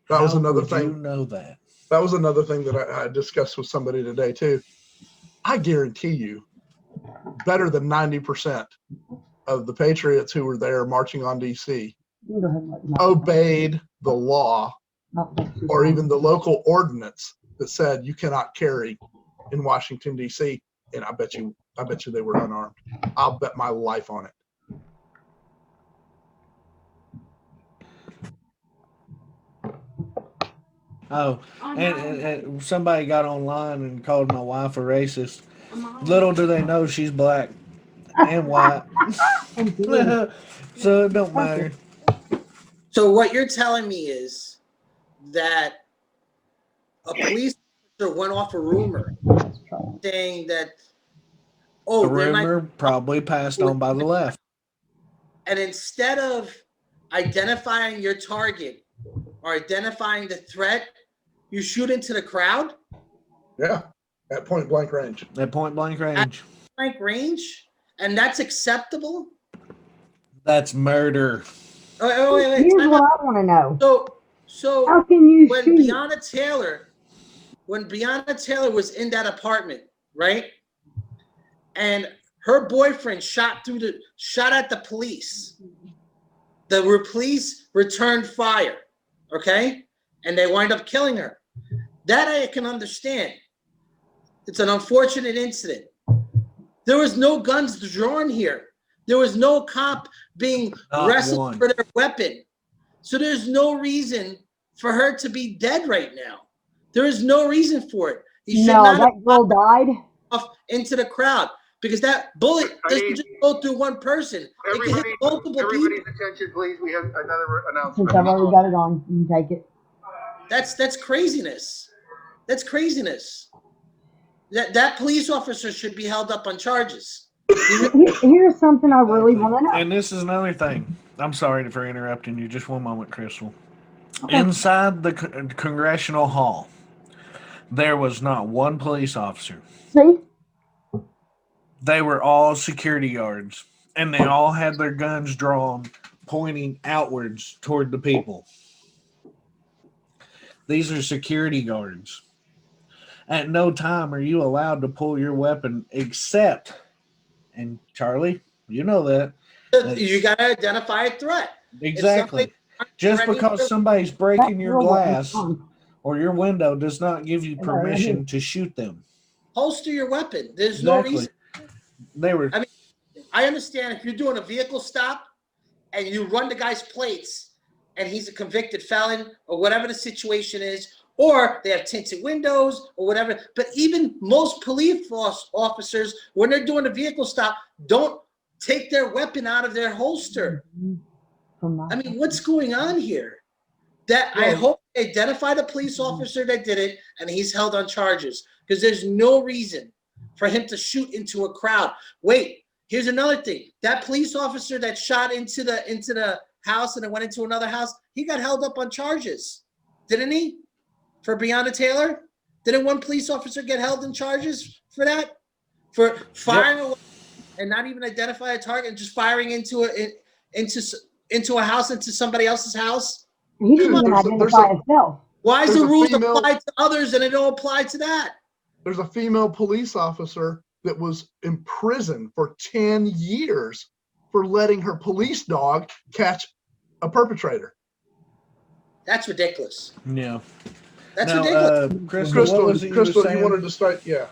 That was How another would thing. You know that. That was another thing that I discussed with somebody today too. I guarantee you, better than 90% of the patriots who were there marching on DC obeyed the law or even the local ordinance that said you cannot carry in Washington DC. And I bet you they were unarmed. I'll bet my life on it. Oh, and somebody got online and called my wife a racist. Little do they know she's black and white. So it don't matter. So what you're telling me is that a police officer went off a rumor saying that, The rumor probably passed on by the left. And instead of identifying your target or identifying the threat, you shoot into the crowd? Yeah, at point blank range. At point blank range. Blank range? And that's acceptable? That's murder. Oh, wait. Here's what I want to know. So how can you when shoot? Breonna Taylor was in that apartment, right? And her boyfriend shot at the police. The police returned fire, okay? And they wind up killing her. That I can understand. It's an unfortunate incident. There was no guns drawn here. There was no cop being wrestled for their weapon. So there's no reason for her to be dead right now. There is no reason for it. He should not that girl died off into the crowd because that bullet doesn't just go through one person. It can hit multiple people. Everybody's attention, please. We have another announcement. since I've already got it on. You can take it. That's craziness. That's craziness. That police officer should be held up on charges. Here's something I really want to know. And this is another thing. I'm sorry for interrupting you. Just one moment, Crystal. Okay. Inside the Congressional Hall, there was not one police officer. See? They were all security guards, and they all had their guns drawn, pointing outwards toward the people. These are security guards. At no time are you allowed to pull your weapon except, and Charlie, you know that. You got to identify a threat. Exactly. Just because somebody's breaking your glass or your window does not give you permission to shoot them. Holster your weapon. There's no reason. I mean, I understand if you're doing a vehicle stop and you run the guy's plates and he's a convicted felon or whatever the situation is, or they have tinted windows or whatever. But even most police officers, when they're doing a vehicle stop, don't take their weapon out of their holster. I mean, what's going on here? I hope they identify the police officer that did it and he's held on charges because there's no reason for him to shoot into a crowd. Wait, here's another thing. That police officer that shot into the house and then went into another house, he got held up on charges, didn't he? For Breonna Taylor? Didn't one police officer get held in charges for that? For firing away and not even identify a target and just firing into a house, into somebody else's house? He didn't even identify himself. Why is the rules apply to others and it don't apply to that? There's a female police officer that was in prison for 10 years for letting her police dog catch a perpetrator. That's ridiculous. Yeah. That's ridiculous. Crystal, you wanted to start? Yeah.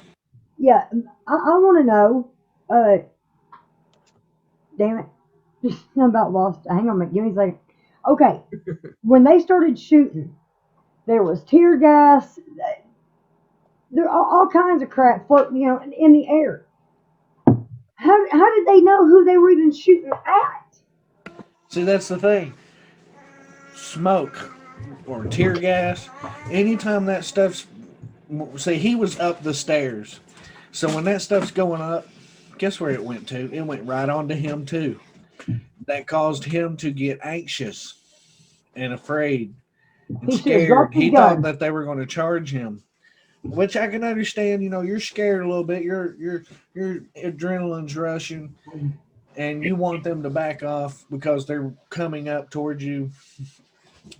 Yeah, I want to know. Damn it. I'm about lost. Hang on a minute. Give me a second. Okay. When they started shooting, there was tear gas. There all kinds of crap floating, in the air. How did they know who they were even shooting at? See, that's the thing. Smoke or tear gas, anytime that stuff's. See, he was up the stairs. So when that stuff's going up, guess where it went to? It went right onto him, too. That caused him to get anxious and afraid and He should've scared. dropped his He gun. thought that they were going to charge him, which I can understand. You're scared a little bit. Your adrenaline's rushing, and you want them to back off because they're coming up towards you.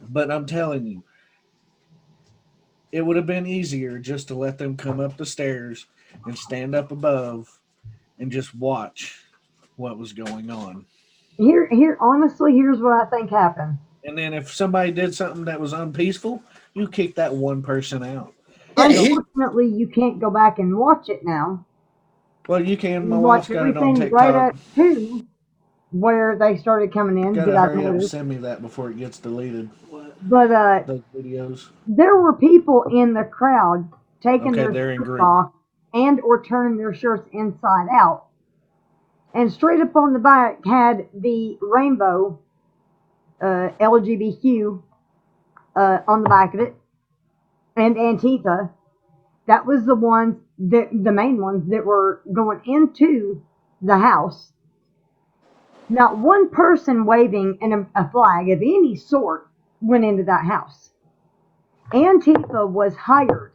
But I'm telling you, it would have been easier just to let them come up the stairs and stand up above and just watch what was going on. Honestly, here's what I think happened. And then if somebody did something that was unpeaceful, you kick that one person out. Unfortunately, you can't go back and watch it now. Well, you can. My You wife's watch got it on everything TikTok. right at 2, where they started coming in. Gotta Did I hurry up and notice? send me that before it gets deleted. But Those videos. there were people in the crowd taking Okay, their they're in shirts group. off and or turning their shirts inside out. And straight up on the back had the rainbow LGBTQ on the back of it, and Antifa. That was the main ones that were going into the house. Not one person waving a flag of any sort went into that house. Antifa was hired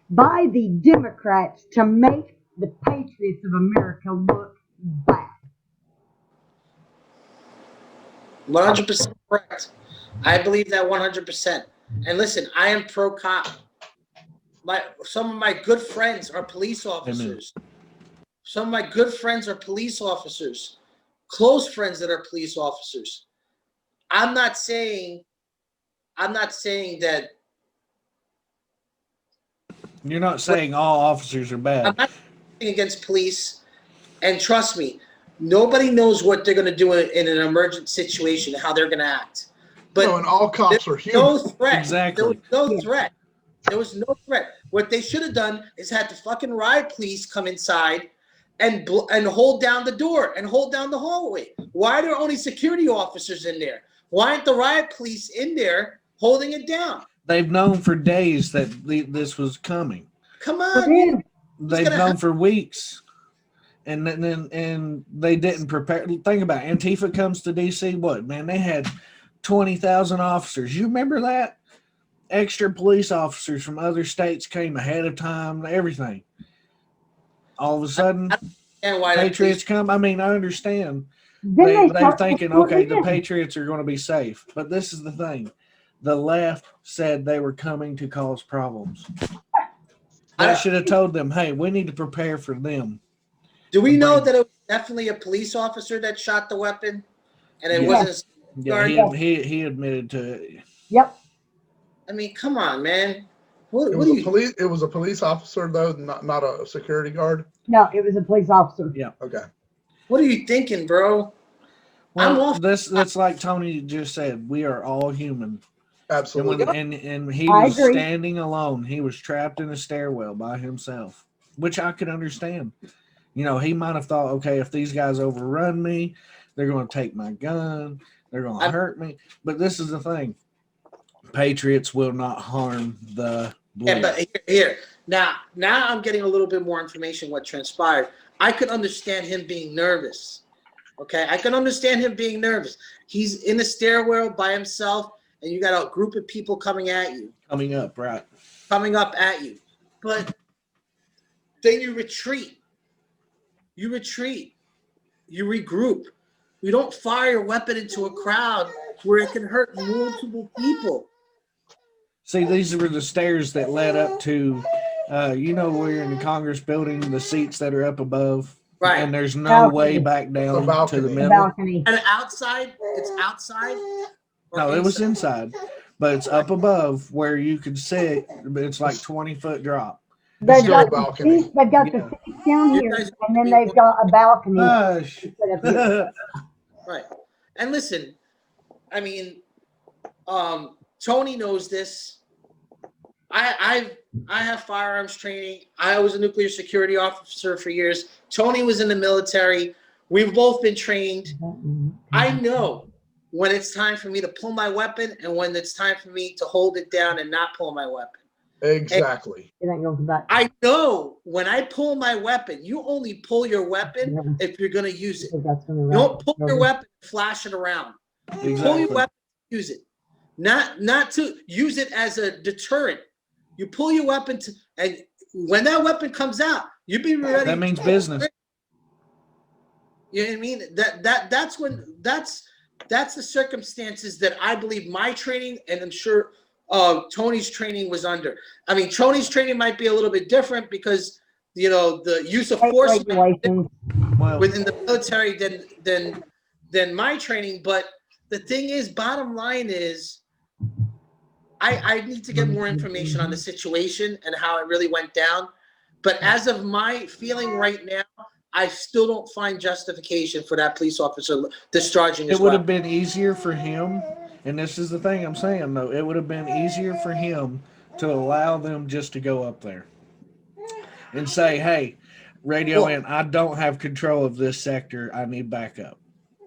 by the Democrats to make the patriots of America look bad. 100% correct. I believe that 100%. And listen, I am pro cop. Some of my good friends are police officers. Some of my good friends are police officers. Close friends that are police officers. I'm not saying that. You're not saying all officers are bad. I'm not against police, and trust me, nobody knows what they're going to do in an emergent situation, how they're going to act. But and all cops are human. no threat. Exactly. There was no threat. There was no threat. What they should have done is had the fucking riot police come inside and hold down the door and hold down the hallway. Why are there only security officers in there? Why aren't the riot police in there holding it down? They've known for days that this was coming. Come on. They've known for weeks. And they didn't prepare. Think about it. Antifa comes to DC. What, man? They had 20,000 officers. You remember that? Extra police officers from other states came ahead of time. Everything. All of a sudden, Patriots come. I mean, I understand. They're thinking, okay, the Patriots are going to be safe. But this is the thing. The left said they were coming to cause problems. I should have told them, hey, we need to prepare for them. Do we know that it was definitely a police officer that shot the weapon? And it wasn't a Yeah, he admitted to it. Yep. I mean, come on, man. It was a police officer, though, not a security guard? No, it was a police officer. Yeah. Okay. What are you thinking, bro? Well, that's like Tony just said. We are all human. Absolutely. And he was standing alone. He was trapped in a stairwell by himself, which I could understand. You know, he might have thought, okay, if these guys overrun me, they're going to take my gun. They're going to hurt me. But this is the thing. Patriots will not harm the blue. Yeah, but here. Now I'm getting a little bit more information what transpired. I could understand him being nervous. Okay? I can understand him being nervous. He's in the stairwell by himself, and you got a group of people coming at you. Coming up, right. Coming up at you. But then you retreat. You retreat. You regroup. You don't fire a weapon into a crowd where it can hurt multiple people. See, these were the stairs that led up to, we're in the Congress building, the seats that are up above. Right. And there's no way back down to the middle. Balcony. And outside, it's outside? No, it was inside. But it's up above where you could sit, but it's like 20-foot drop. They've got a balcony. the seats down here, and then they've got a balcony. Hush. Right. And listen, I mean, Tony knows this. I have firearms training. I was a nuclear security officer for years. Tony was in the military. We've both been trained. I know when it's time for me to pull my weapon and when it's time for me to hold it down and not pull my weapon. Exactly. It ain't going back. I know when I pull my weapon, you only pull your weapon if you're going to use it. That's gonna You don't pull your weapon and flash it around. Pull your Exactly. weapon, use it. Not to use it as a deterrent. You pull your weapon to, and when that weapon comes out, you be ready. That means business. You know what I mean? That's the circumstances that I believe my training, and I'm sure Tony's training was under. I mean, Tony's training might be a little bit different because the use of force regulations. Well, within the military than my training. But the thing is, bottom line is, I need to get more information on the situation and how it really went down. But as of my feeling right now, I still don't find justification for that police officer discharging his it would weapon. have been easier for him, and this is the thing I'm saying though, it would have been easier for him to allow them just to go up there and say, hey, radio in, I don't have control of this sector. I need backup.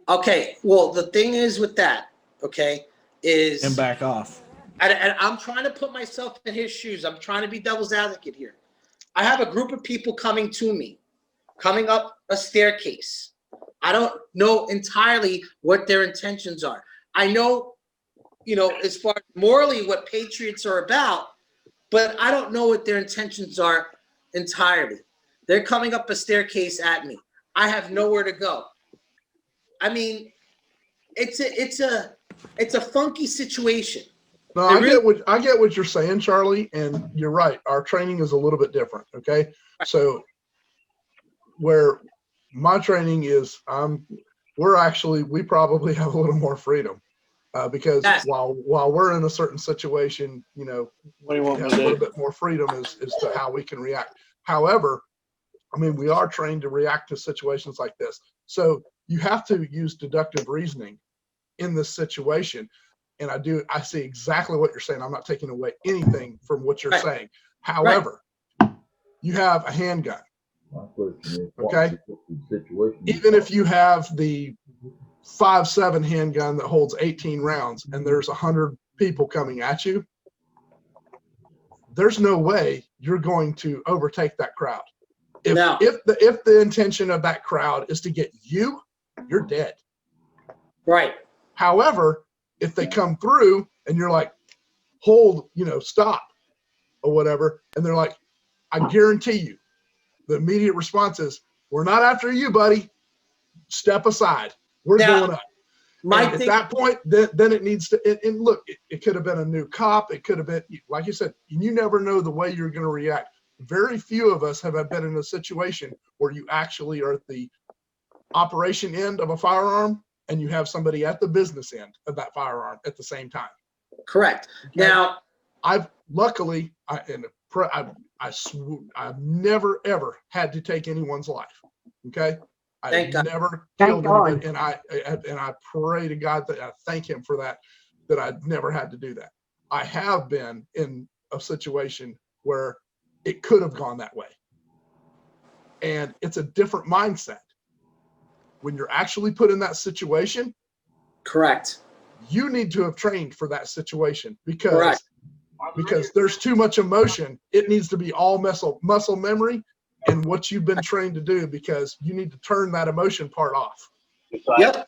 Okay, well, the thing is with that, okay, is And back off. and I'm trying to put myself in his shoes. I'm trying to be devil's advocate here. I have a group of people coming to me, coming up a staircase. I don't know entirely what their intentions are. I know, as far as morally what patriots are about, but I don't know what their intentions are entirely. They're coming up a staircase at me. I have nowhere to go. I mean, it's a funky situation. No, I get what you're saying, Charlie, and you're right. Our training is a little bit different. Okay, so where my training is, we probably have a little more freedom because Yes. while we're in a certain situation, What do you want we me have a to little do? bit more freedom as to how we can react. However, I mean, we are trained to react to situations like this. So you have to use deductive reasoning in this situation. And I see exactly what you're saying. I'm not taking away anything from what you're Right. saying. However, you have a handgun. Okay. Even if you have the 5.7 handgun that holds 18 rounds and there's 100 people coming at you, there's no way you're going to overtake that crowd. If the intention of that crowd is to get you, you're dead. Right. However, if they come through and you're like, hold, stop or whatever, and they're like, I guarantee you, the immediate response is, we're not after you, buddy. Step aside. We're going up. At that point, then it needs to, and look, it could have been a new cop. It could have been, like you said, you never know the way you're going to react. Very few of us have been in a situation where you actually are at the operation end of a firearm and you have somebody at the business end of that firearm at the same time. Correct. Okay? Now, I've never ever had to take anyone's life. Okay. Thank God. Never Thank killed anybody, and I pray to God that I thank him for that I never had to do that. I have been in a situation where it could have gone that way. And it's a different mindset. When you're actually put in that situation, correct. you need to have trained for that situation because there's too much emotion. It needs to be all muscle memory and what you've been trained to do, because you need to turn that emotion part off. Yep.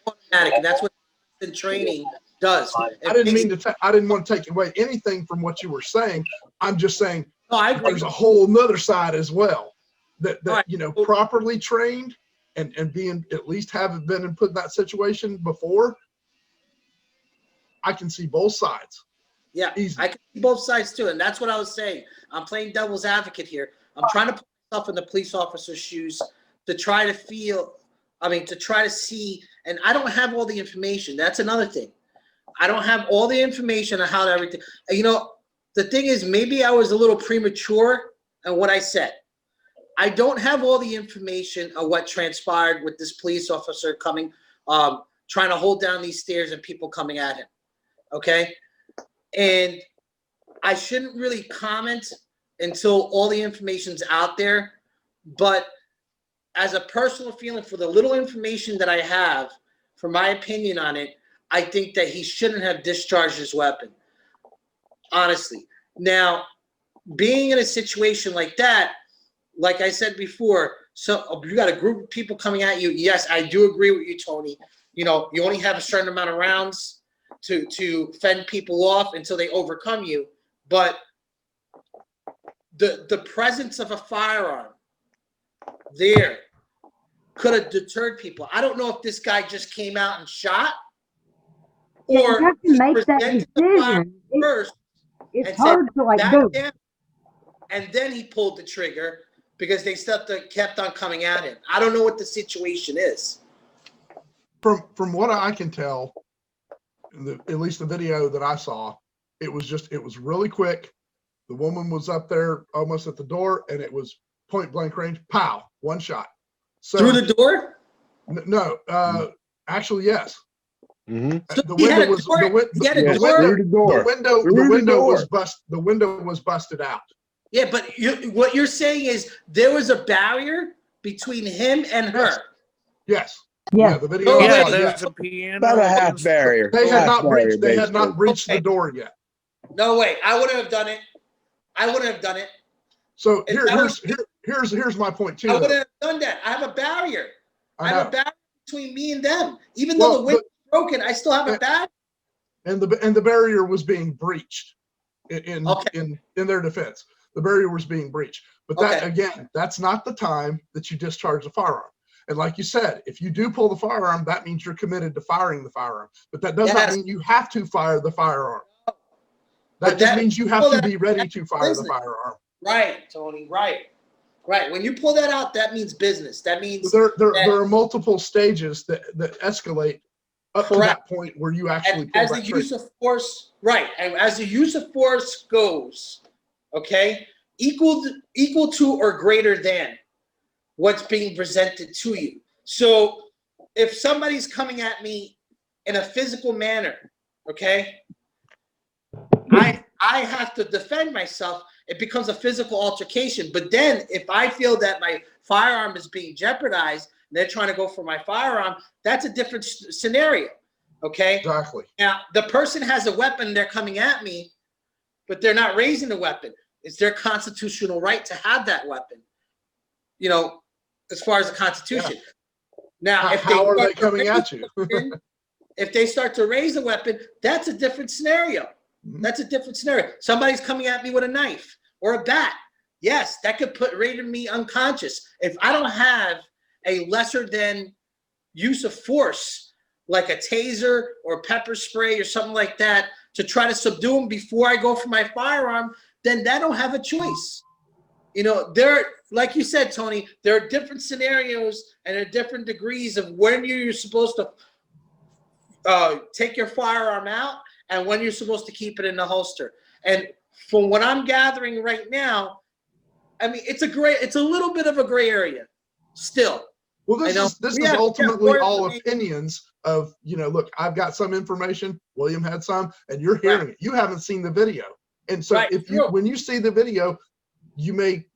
Automatic, and that's what the training does. I didn't want to take away anything from what you were saying. I'm just saying I agree. there's a whole nother side as well that Right. properly trained and being at least haven't been and put in that situation before. I can see both sides. Yeah, Easy. I can see both sides too, and that's what I was saying. I'm playing devil's advocate here. I'm trying to put myself in the police officer's shoes to try to to try to see, and I don't have all the information. That's another thing. I don't have all the information on how to everything. The thing is, maybe I was a little premature in what I said. I don't have all the information of what transpired with this police officer coming trying to hold down these stairs and people coming at him. Okay, and I shouldn't really comment until all the information's out there, but as a personal feeling, for the little information that I have, for my opinion on it, I think that he shouldn't have discharged his weapon. Honestly. Now, being in a situation like that, like I said before, so you got a group of people coming at you. Yes, I do agree with you, Tony. You know, you only have a certain amount of rounds to fend people off until they overcome you. But the presence of a firearm there could have deterred people. I don't know if this guy just came out and shot, or You have to make that presented the fire decision. first It's and hard to like "That go. damn-" and then he pulled the trigger because they kept on coming at him. I don't know what the situation is. From what I can tell, at least the video that I saw, it was really quick. The woman was up there almost at the door, and it was point blank range. Pow! One shot. So Through the door? no, actually yes. Mm-hmm. So The he had window a was door- he had a Yes, door- through the door. the window was busted out. Yeah, but what you're saying is there was a barrier between him and her. Yes. Yeah. The video. Oh, I Yeah, saw, there's yes. a piano. About a half there's- barrier. They had Half not barrier, breached. They had not basically. breached Okay. the door yet. No way. I wouldn't have done it. I wouldn't have done it. So If that was- here's my point too. I though. wouldn't have done that. I have a barrier. I have a know. barrier between me and them. Even though the window's broken, I still have a barrier. And the barrier was being breached in Okay. their defense. The barrier was being breached. But that Okay. again, that's not the time that you discharge the firearm. And like you said, if you do pull the firearm, that means you're committed to firing the firearm. But that does not Yes. mean you have to fire the firearm. But That just that- means you have well, to that- be ready that's to fire the business. firearm. Right, Tony. Right. Right. When you pull that out, that means business. That means There that- are multiple stages that escalate up to Correct. that point where you actually and pull as the that trigger. use of force, right? And as the use of force goes, okay, equal to or greater than what's being presented to you. So if somebody's coming at me in a physical manner, okay, I have to defend myself. It becomes a physical altercation. But then if I feel that my firearm is being jeopardized, they're trying to go for my firearm, that's a different scenario. Okay. Exactly. Now, the person has a weapon, they're coming at me, but they're not raising the weapon. It's their constitutional right to have that weapon, you know, as far as the Constitution. Now, if How are they start to coming raise at you? the weapon, if they start to raise a weapon, that's a different scenario. Mhm. That's a different scenario. Somebody's coming at me with a knife or a bat. Yes, that could render me unconscious. If I don't have a lesser than use of force, like a taser or pepper spray or something like that, to try to subdue them before I go for my firearm, then I don't have a choice. You know, like you said, Tony, there are different scenarios and there are different degrees of when you're supposed to take your firearm out and when you're supposed to keep it in the holster. And from what I'm gathering right now, I mean, it's a little bit of a gray area still. Well, I know. this Yeah, is ultimately more all information. opinions of, look, I've got some information, William had some, and you're hearing it. You haven't seen the video. And so Right, if true. when you see the video, you may,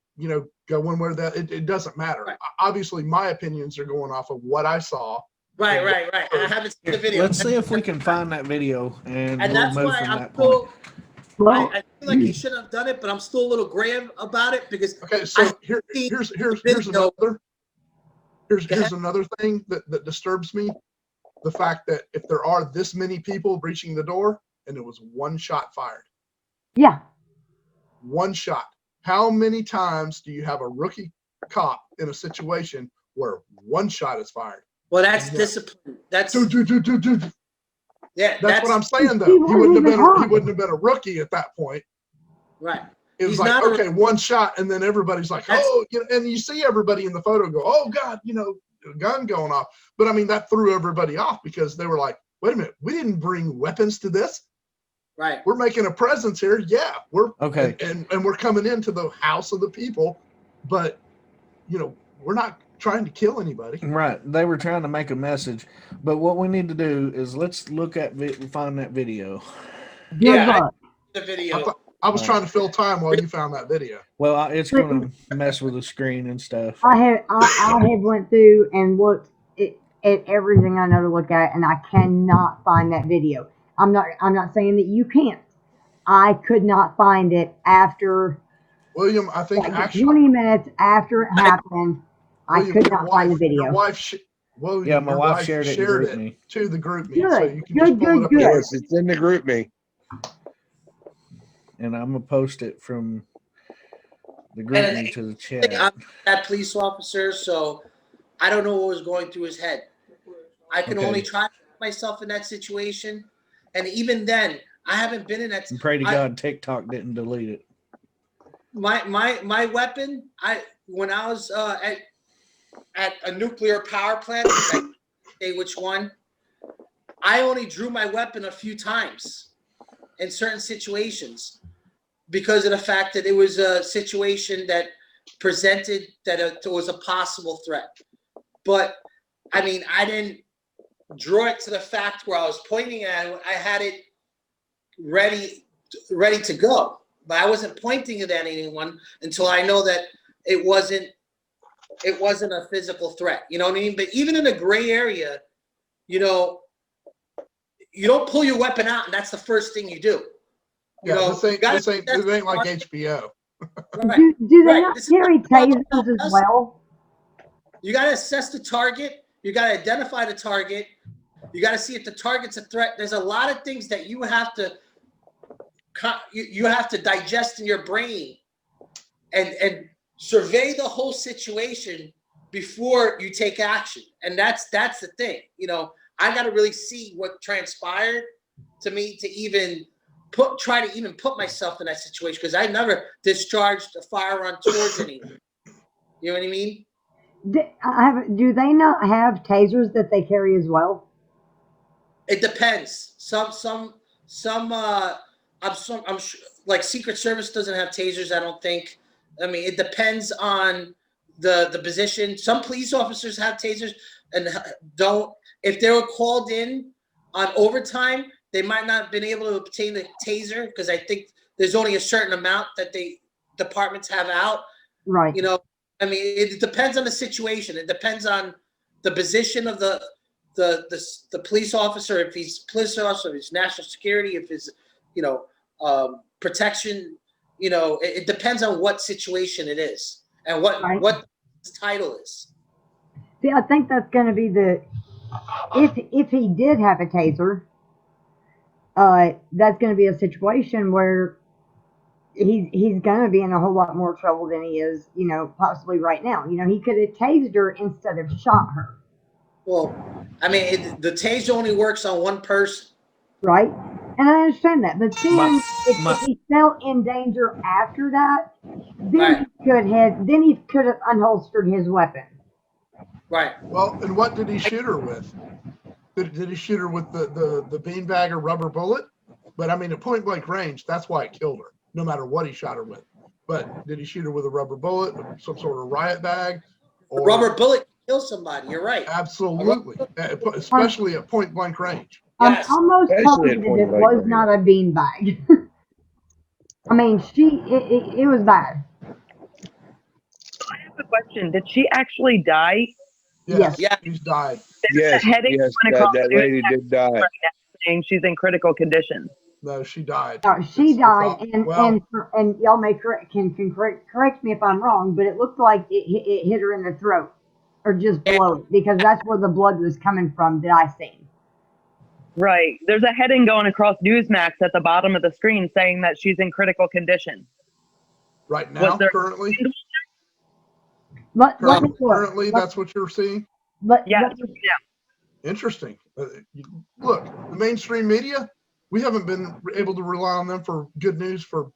go one way or that. It doesn't matter. Right. Obviously, my opinions are going off of what I saw. Right. I haven't seen the video. Let's see if we can find that video and And we'll that's move why from I'm that still, point. Well, I feel like he shouldn't have done it, but I'm still a little gray about it because Okay, so I see here's video. here's another thing that disturbs me. The fact that if there are this many people breaching the door and it was one shot fired. yeah. One shot. How many times do you have a rookie cop in a situation where one shot is fired? well, that's Yeah. discipline. That's Dude. yeah. That's what I'm saying though. He He wouldn't have wasn't been even he wouldn't have been a rookie at that point. right. It was He's like, not a- okay, one shot, and then everybody's like, That's- oh, and you see everybody in the photo go, oh God, a gun going off. But I mean, that threw everybody off because they were like, wait a minute, we didn't bring weapons to this. Right. We're making a presence here. Yeah, we're Okay. and we're coming into the house of the people, but we're not trying to kill anybody. Right. They were trying to make a message. But what we need to do is let's look at find that video. Good Yeah, luck. The video. I was trying to fill time while you found that video. Well, it's going to mess with the screen and stuff. I have went through and looked at everything I know to look at, and I cannot find that video. I'm not saying that you can't. I could not find it after William, I think like actually 20 minutes after it happened. I William, could your not find the wife- video. Your wife, William, Yeah, my your wife shared it in Group Me. to the group me, so Good, you can just good, pull it up. good. Yes, it's in the group me. And I'm going to post it from the group And me to the I'm chat. that police officer, so I don't know what was going through his head. I can Okay. only try to put myself in that situation, and even then, I haven't been in that. And pray to I- God TikTok didn't delete it. My weapon. When I was at a nuclear power plant, I can't say which one. I only drew my weapon a few times in certain situations because of the fact that it was a situation that presented that it was a possible threat. But I mean, I didn't draw it to the fact where I was pointing at it. I had it ready to go, but I wasn't pointing it at anyone until I know that it wasn't a physical threat. You know what I mean? But even in a gray area, you know, you don't pull your weapon out, and that's the first thing you do. You Yeah, know, this ain't like Right. HBO. Do they Right. not This is carry what I'm talking tasers about. as well? You got to assess the target. You got to identify the target. You got to see if the target's a threat. There's a lot of things that you have to digest in your brain and survey the whole situation before you take action. And that's the thing. You know, I got to really see what transpired to me to even try to even put myself in that situation, because I never discharged a firearm towards anyone. You know what I mean? Do they not have tasers that they carry as well? It depends. I'm sure, like Secret Service doesn't have tasers, I don't think. I mean, it depends on the position. Some police officers have tasers and don't. If they were called in on overtime, they might not have been able to obtain a taser, because I think there's only a certain amount that departments have out. Right. You know, I mean, it depends on the situation. It depends on the position of the police officer, if he's police officer, if he's national security, if it's, you know, protection. You know, it depends on what situation it is and what his title is. See, I think that's going to be if he did have a taser, that's going to be a situation where he's going to be in a whole lot more trouble than he is, you know, possibly right now. You know, he could have tased her instead of shot her. Well, I mean, the taser only works on one person. Right? And I understand that. But then My- if he felt in danger after that, then Right. he could have unholstered his weapon. Right. Well, and what did he shoot her with? Did he shoot her with the beanbag or rubber bullet? But I mean, at point blank range, that's why it killed her, no matter what he shot her with. But did he shoot her with a rubber bullet, some sort of riot bag? Or Rubber bullet can kill somebody. You're right. Absolutely, especially at point blank range. Yes. I'm almost Especially at positive point it blank was range. not a beanbag. I mean, it was bad. I have a question. Did she actually die? Yes, Yeah. he's died. Yes, headache yes, went across that the lady did die. right now saying she's in critical condition. No, she died. She It's died, all- and y'all may correct me if I'm wrong, but it looked like it hit her in the throat or just below it, because that's where the blood was coming from that I seen. Right. There's a heading going across Newsmax at the bottom of the screen saying that she's in critical condition. Right now, Was there- currently, Let me look. currently, that's what you're seeing. Yeah. Interesting. Look, the mainstream media, we haven't been able to rely on them for good news for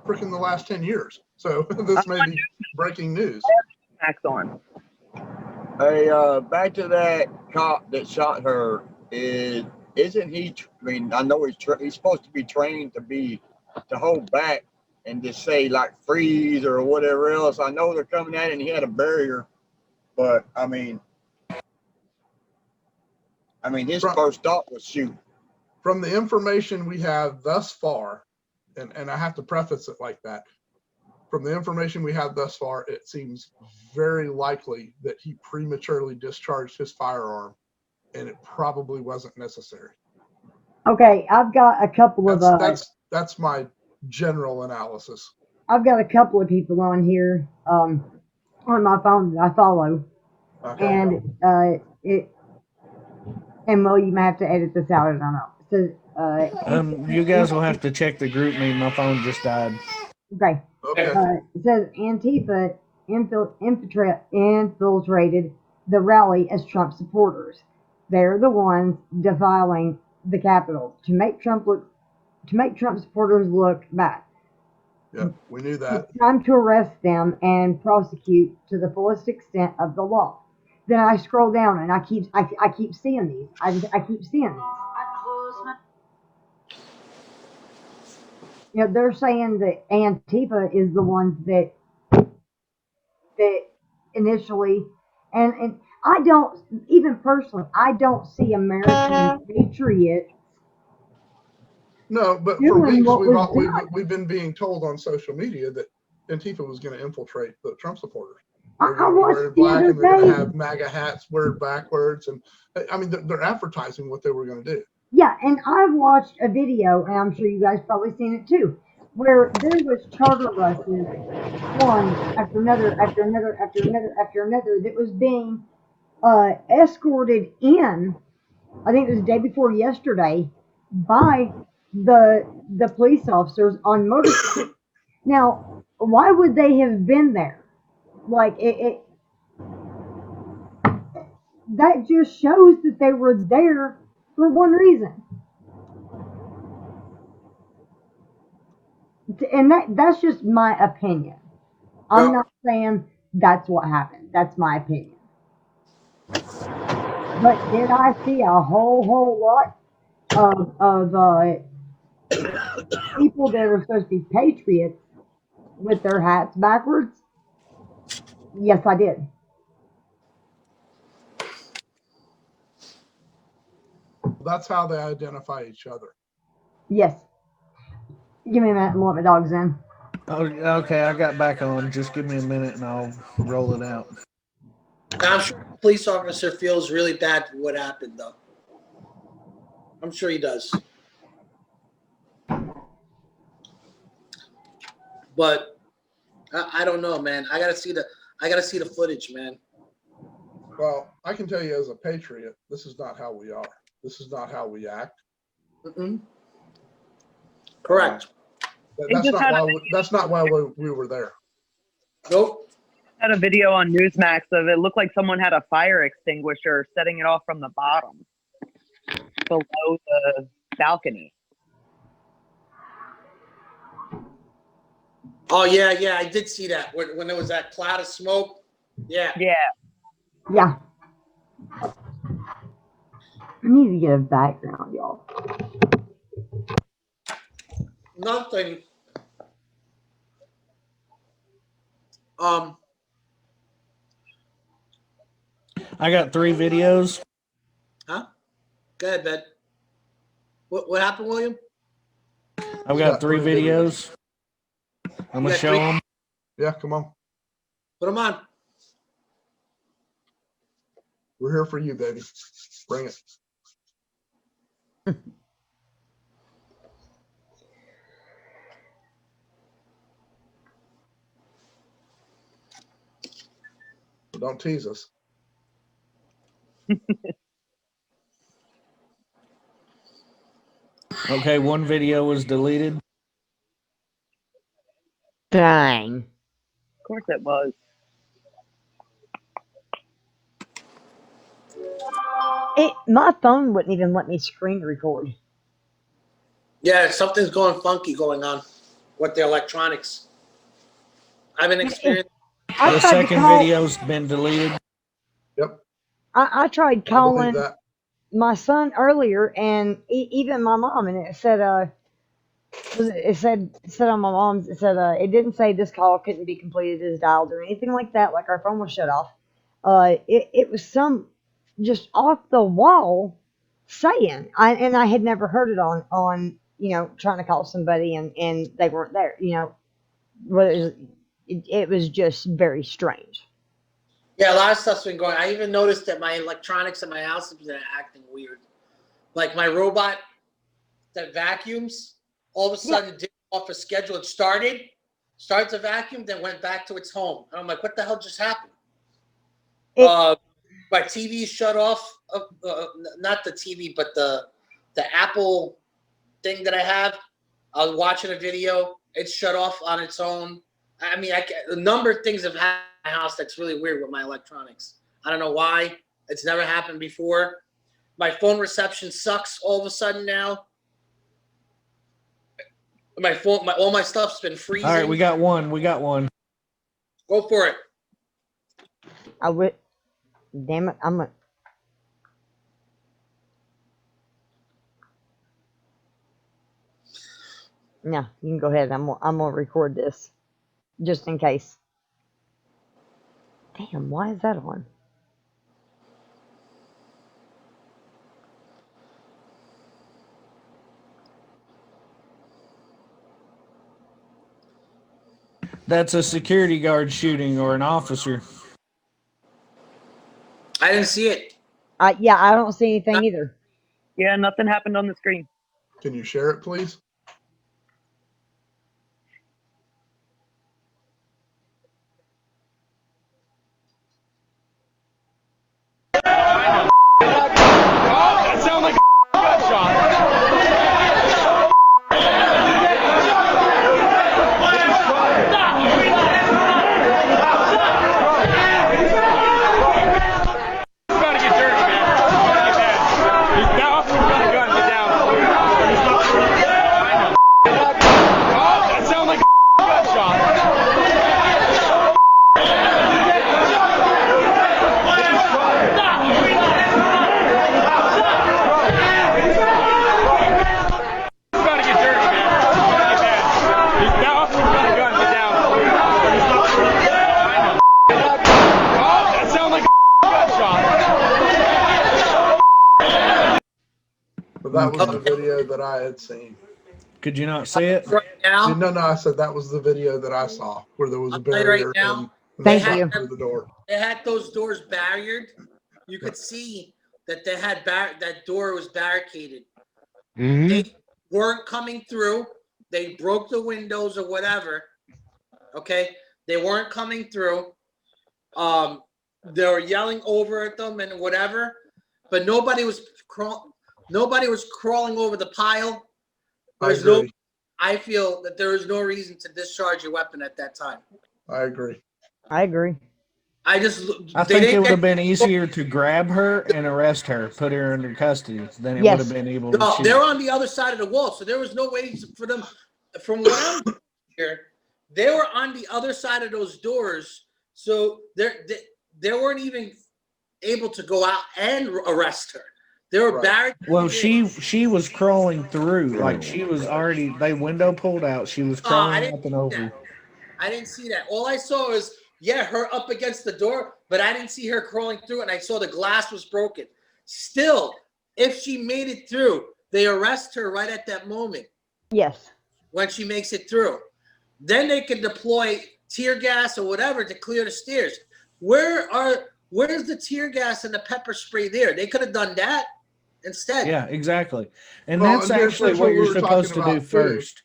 freaking the last 10 years. So this may be breaking news. Max on. Hey, back to that cop that shot her. Isn't he? I mean, I know he's supposed to be trained to hold back and just say like freeze or whatever else. I know they're coming at it and he had a barrier, But I mean, his first thought was shoot. From the information we have thus far, and I have to preface it like that, from the information we have thus far, it seems very likely that he prematurely discharged his firearm, and it probably wasn't necessary. Okay, I've got a couple of That's my general analysis. I've got a couple of people on here on my phone that I follow, Okay. and well, you may have to edit this out. I don't know. So You guys will have to check the group me. My phone just died. okay. Okay. It says Antifa infiltrated the rally as Trump supporters. They're the ones defiling the Capitol to make Trump supporters look bad. Yeah, we knew that. It's time to arrest them and prosecute to the fullest extent of the law. Then I scroll down and I keep seeing these. I keep seeing these. You know, they're saying that Antifa is the ones that initially, and I don't, even personally, I don't see American patriots. No, but for Doing weeks what was we've been being told on social media that Antifa was going to infiltrate the Trump supporters. I They're watched wearing the black other and they're going day. to have MAGA hats word backwards, and I mean they're advertising what they were going to do. Yeah, and I've watched a video, and I'm sure you guys probably seen it too, where there was charter buses, one after another, after another, after another, after another, that was being escorted in. I think it was the day before yesterday by the police officers on motorcycles. Now, why would they have been there? Like it that just shows that they were there for one reason. And that's just my opinion. I'm not saying that's what happened. That's my opinion. But did I see a whole lot of people that are supposed to be patriots with their hats backwards? Yes, I did. That's how they identify each other. Yes. Give me a minute and let my dogs in. Oh, okay. I got back on. Just give me a minute and I'll roll it out. I'm sure the police officer feels really bad for what happened, though. I'm sure he does. But I don't know, man. I gotta see the footage, man. Well, I can tell you as a patriot, this is not how we are. This is not how we act. Mm-mm. Correct. That's not why we were there. Nope. Had a video on Newsmax of it looked like someone had a fire extinguisher setting it off from the bottom below the balcony. Oh yeah, I did see that when there was that cloud of smoke. Yeah. Yeah. I need to get a background, y'all. Nothing. I got 3 videos. Huh? Go ahead, Ben. What happened, William? I've got 3 videos. I'm going to show them. Yeah, come on. Put them on. We're here for you, baby. Bring it. Don't tease us. Okay, one video was deleted. Dang. Of course it was. My phone wouldn't even let me screen record. Yeah, something's funky going on with the electronics. I've been experiencing. The second video's been deleted. Yep. I tried I believe calling that. my son earlier, and even my mom, and it said on my mom's, it said it didn't say this call couldn't be completed as dialed or anything like that, like our phone was shut off. it was some just off the wall saying, and I had never heard it on trying to call somebody and they weren't there. It was just very strange. Yeah, a lot of stuff's been going. I even noticed that my electronics in my house have been acting weird. Like my robot that vacuums, all of a sudden did off a schedule. It started to vacuum, then went back to its home. And I'm like, what the hell just happened? My TV shut off. Not the TV, but the Apple thing that I have. I was watching a video. It shut off on its own. I mean, a number of things have happened in my house that's really weird with my electronics. I don't know why. It's never happened before. My phone reception sucks all of a sudden now. My phone, all my stuff's been freezing. All right, we got one. Go for it. I would. Damn it! No, you can go ahead. I'm gonna record this, just in case. Damn, why is that on? That's a security guard shooting or an officer. I didn't see it. Yeah, I don't see anything either. Yeah, nothing happened on the screen. Can you share it, please? That sounds like a gunshot. But that was the video that I had seen. Could you not see it? Right now, No, I said that was the video that I saw where there was a I'll tell you right barrier now, and Thank they you. shot through the door. they had those doors barriered. You could see that they had that door was barricaded. Mhm. They weren't coming through. They broke the windows or whatever. Okay, they weren't coming through. They were yelling over at them and whatever, but nobody was crawling over the pile. I agree. I feel that there is no reason to discharge your weapon at that time. I agree. I agree. I think it would have been easier to grab her and arrest her, put her under custody, than it Yes. would have been able to No, shoot. they're on the other side of the wall, so there was no way for them. From what I'm here, they were on the other side of those doors, so they weren't even able to go out and arrest her. They were Right. barricaded. Well, she was crawling through, like she was already. They window pulled out. She was I crawling didn't up and see over. that. I didn't see that. All I saw was her up against the door, but I didn't see her crawling through, and I saw the glass was broken. Still, if she made it through, they arrest her right at that moment Yes. when she makes it through. Then they can deploy tear gas or whatever to clear the stairs. Where's the tear gas and the pepper spray there? They could have done that instead. Yeah, exactly. And Well, that's and here's actually what what we you're were supposed to talking do about, too. first.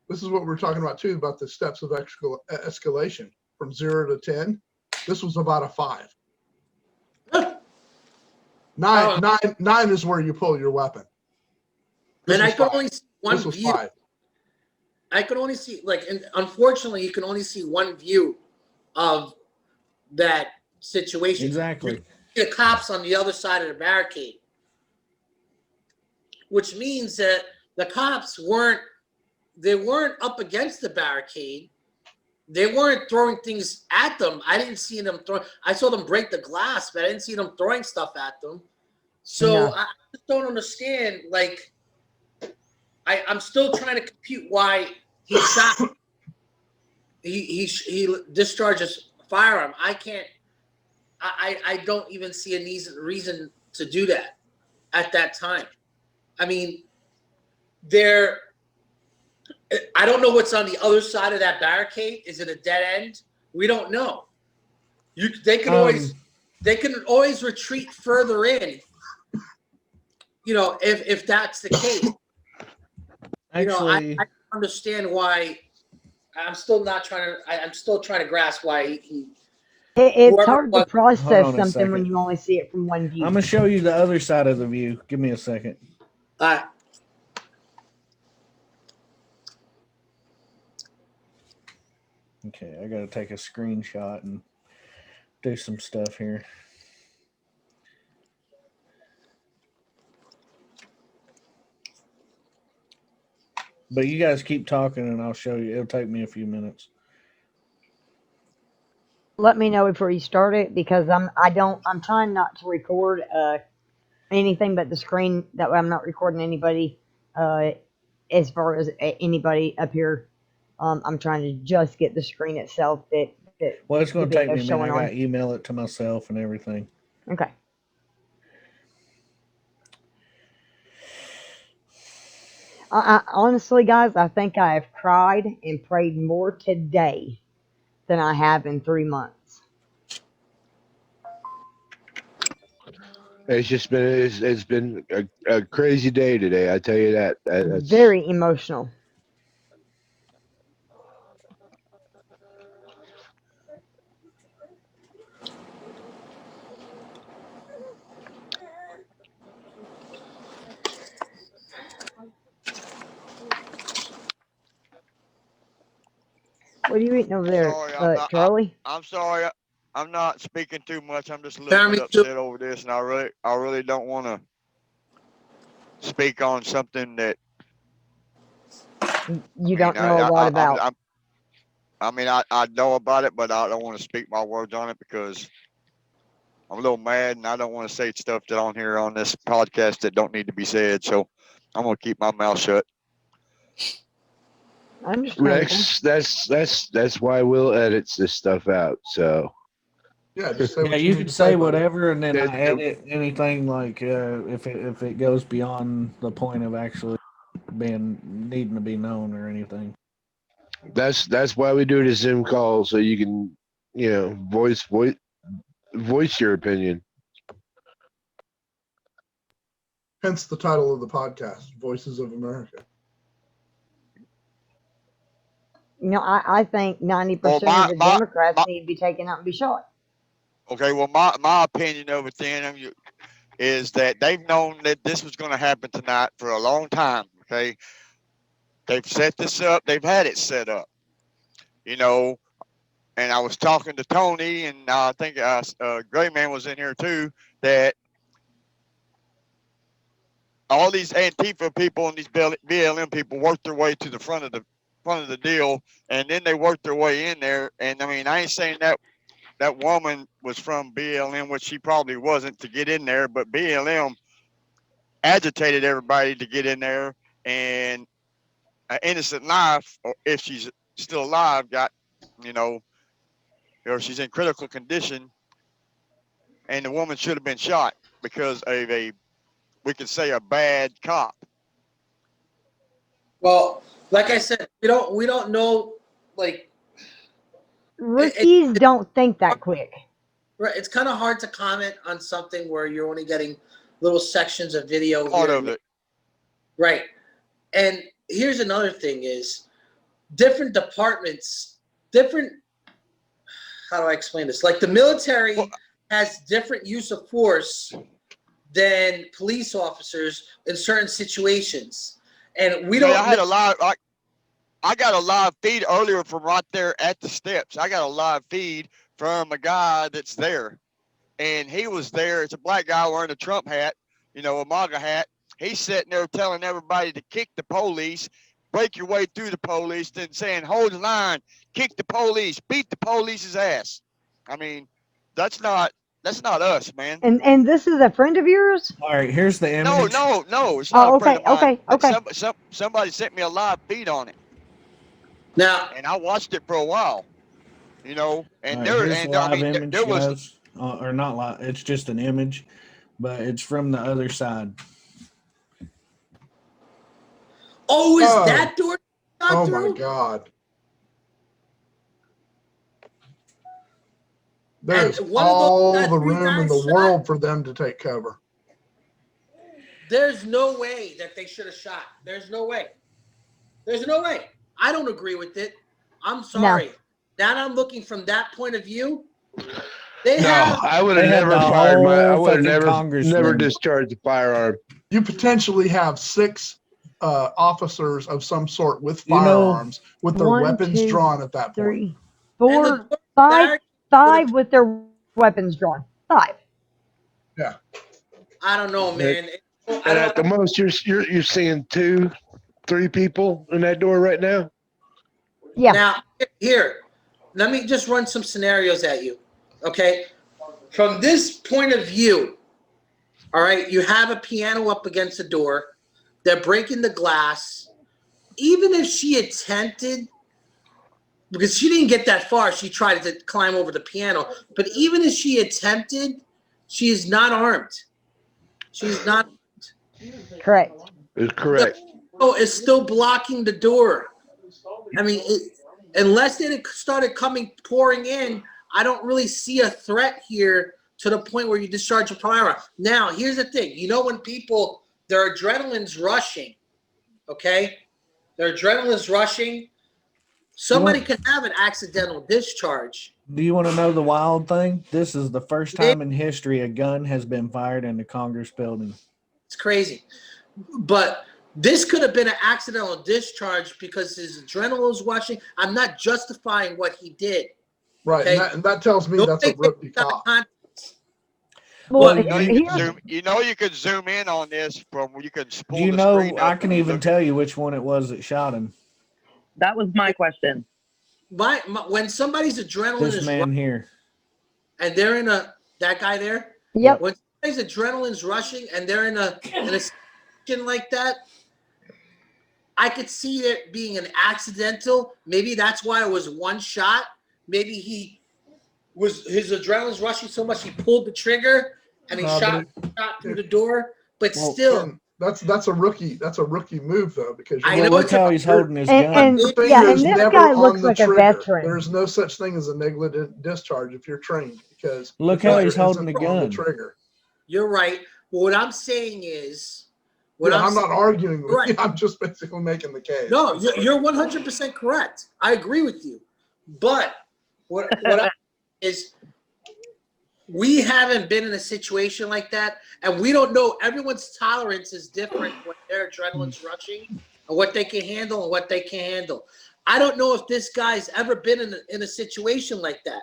This is what we're talking about too, about the steps of escalation from 0 to 10. This was about a 5. Nine is where you pull your weapon. This And I was could 5. only see one This was view. 5. I could only see and unfortunately you can only see one view of that situation. Exactly. You see the cops on the other side of the barricade, which means that the cops weren't up against the barricade. They weren't throwing things at them. I didn't see them throw. I saw them break the glass, but I didn't see them throwing stuff at them. So No. I just don't understand. Like, I'm still trying to compute why he shot. He discharges a firearm. I I don't even see a reason to do that at that time. I mean, I don't know what's on the other side of that barricade. Is it a dead end? We don't know. They can always retreat further in. You know, if that's the case. Actually, I understand why. I'm still trying to grasp why he It's whoever hard to was- process Hold on a something when second. you only see it from one view. I'm gonna show you the other side of the view. Give me a second. Okay, I gotta take a screenshot and do some stuff here. But you guys keep talking and I'll show you. It'll take me a few minutes. Let me know before you start it because I'm trying not to record anything but the screen. That way I'm not recording anybody as far as anybody up here. I'm trying to just get the screen itself that Well, it's going the to take me a video's minute. I showing got on. to email it to myself and everything. Okay. Honestly, guys, I think I have cried and prayed more today than I have in 3 months. It's been a crazy day today. I tell you that. That's Very emotional. What are you eating over there, Sorry, Charlie? I'm sorry. I'm not speaking too much. I'm just a little bit upset over this, and I really don't want to speak on something that You don't know a lot about. I know about it, but I don't want to speak my words on it because I'm a little mad, and I don't want to say stuff that on here on this podcast that don't need to be said. So I'm gonna keep my mouth shut. Rex, that's why Will edits this stuff out. So Yeah, just say Yeah, what you need can to say buddy. whatever, and then I edit anything like if it goes beyond the point of actually needing to be known or anything. that's why we do the Zoom call so you can voice your opinion. Hence the title of the podcast, Voices of America. I think 90% of the Democrats need to be taken out and be shot. Okay, well, my opinion of it then is that they've known that this was going to happen tonight for a long time. Okay, they've set this up. They've had it set up. And I was talking to Tony, and I think Gray Man was in here too. That all these Antifa people and these BLM people worked their way to the front of the deal, and then they worked their way in there. And I mean, I ain't saying that woman was from BLM, which she probably wasn't, to get in there, but BLM agitated everybody to get in there, and an innocent life, or if she's still alive, got, or she's in critical condition, and the woman should have been shot because of we could say, a bad cop. Well, like I said, we don't know, like, rookies don't think that quick. Right, it's kind of hard to comment on something where you're only getting little sections of video. Part of it. Right. And here's another thing is different departments, how do I explain this? Like the military has different use of force than police officers in certain situations. And we don't. I got a live feed earlier from right there at the steps. I got a live feed from a guy that's there, and he was there. It's a black guy wearing a Trump hat, a MAGA hat. He's sitting there telling everybody to kick the police, break your way through the police, then saying, hold the line, kick the police, beat the police's ass. I mean, that's not us, man. And this is a friend of yours? All right, here's the image. No, it's not a friend of mine. Okay. Somebody sent me a live feed on it. Now, and I watched it for a while, and right, there was or not live. It's just an image, but it's from the other side. Oh, is Oh. that door shot Oh through? my God. There's And one of those- all that the three room in guys the shot? world for them to take cover. There's no way that they should have shot. There's no way. There's no way. I don't agree with it. I'm sorry. Now that I'm looking from that point of view, they No, have I would They have had never the fired my. I whole would have fucking never congressman. discharged the firearm. You potentially have 6 officers of some sort with You know, firearms with their 1, weapons 2, drawn at that point. 3, and 4, the door 5, barricade- 5 with their weapons drawn. 5. I don't know, man. I And at the don't, most, you're seeing 2, 3 people in that door right now. Yeah. Now, here, let me just run some scenarios at you. Okay. From this point of view, all right, you have a piano up against the door. They're breaking the glass. Even if she attempted, because she didn't get that far, she tried to climb over the piano. But even if she attempted, she is not armed. She's not. Correct. Is correct. Oh, it's still blocking the door. I mean, unless it had started pouring in, I don't really see a threat here to the point where you discharge a firearm. Now, here's the thing. You know when people, their adrenaline's rushing, okay? Their adrenaline's rushing. Somebody can have an accidental discharge. Do you want to know the wild thing? This is the first time in history a gun has been fired in the Congress building. It's crazy. But this could have been an accidental discharge because his adrenaline was rushing. I'm not justifying what he did. Right. Okay. And that tells me that's a rookie cop. Well, You know, here's, you could zoom in on this from you can pull Do you the know? screen up I can and even look- tell you which one it was that shot him. That was my question. When somebody's adrenaline This is man rushing here. and they're in that guy there, yep. when somebody's adrenaline's rushing and they're in a situation like that, I could see it being an accidental. Maybe that's why it was one shot. Maybe his adrenaline's rushing so much he pulled the trigger and he shot through the door. But Well, still, Ken, that's a rookie move though, because I you're know Look it's how a- he's holding his And, gun. and the finger yeah, and is this never guy on looks the like a trigger. veteran. There's no such thing as a negligent discharge if you're trained, because Look the how finger he's holding isn't the on gun. trigger. you're right. But what I'm saying is, I'm not arguing with Right. you. I'm just basically making the case. No, you're 100% correct. I agree with you. But what is we haven't been in a situation like that, and we don't know. Everyone's tolerance is different when their adrenaline's rushing and what they can handle and what they can't handle. I don't know if this guy's ever been in a situation like that.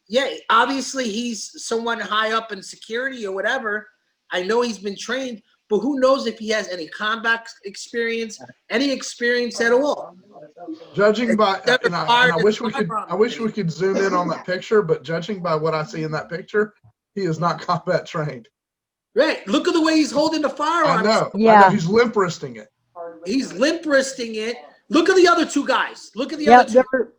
Yeah, obviously he's someone high up in security or whatever. I know he's been trained, but who knows if he has any combat experience, any experience at all. Judging by, Never and I fired wish a we could, firearm. I wish we could zoom in on that picture, but judging by what I see in that picture, he is not combat trained. Right. Look at the way he's holding the firearm. I know. Yeah. He's limp wristing it. He's limp wristing it. Look at the other two guys. Look at the Yep. other two. they're-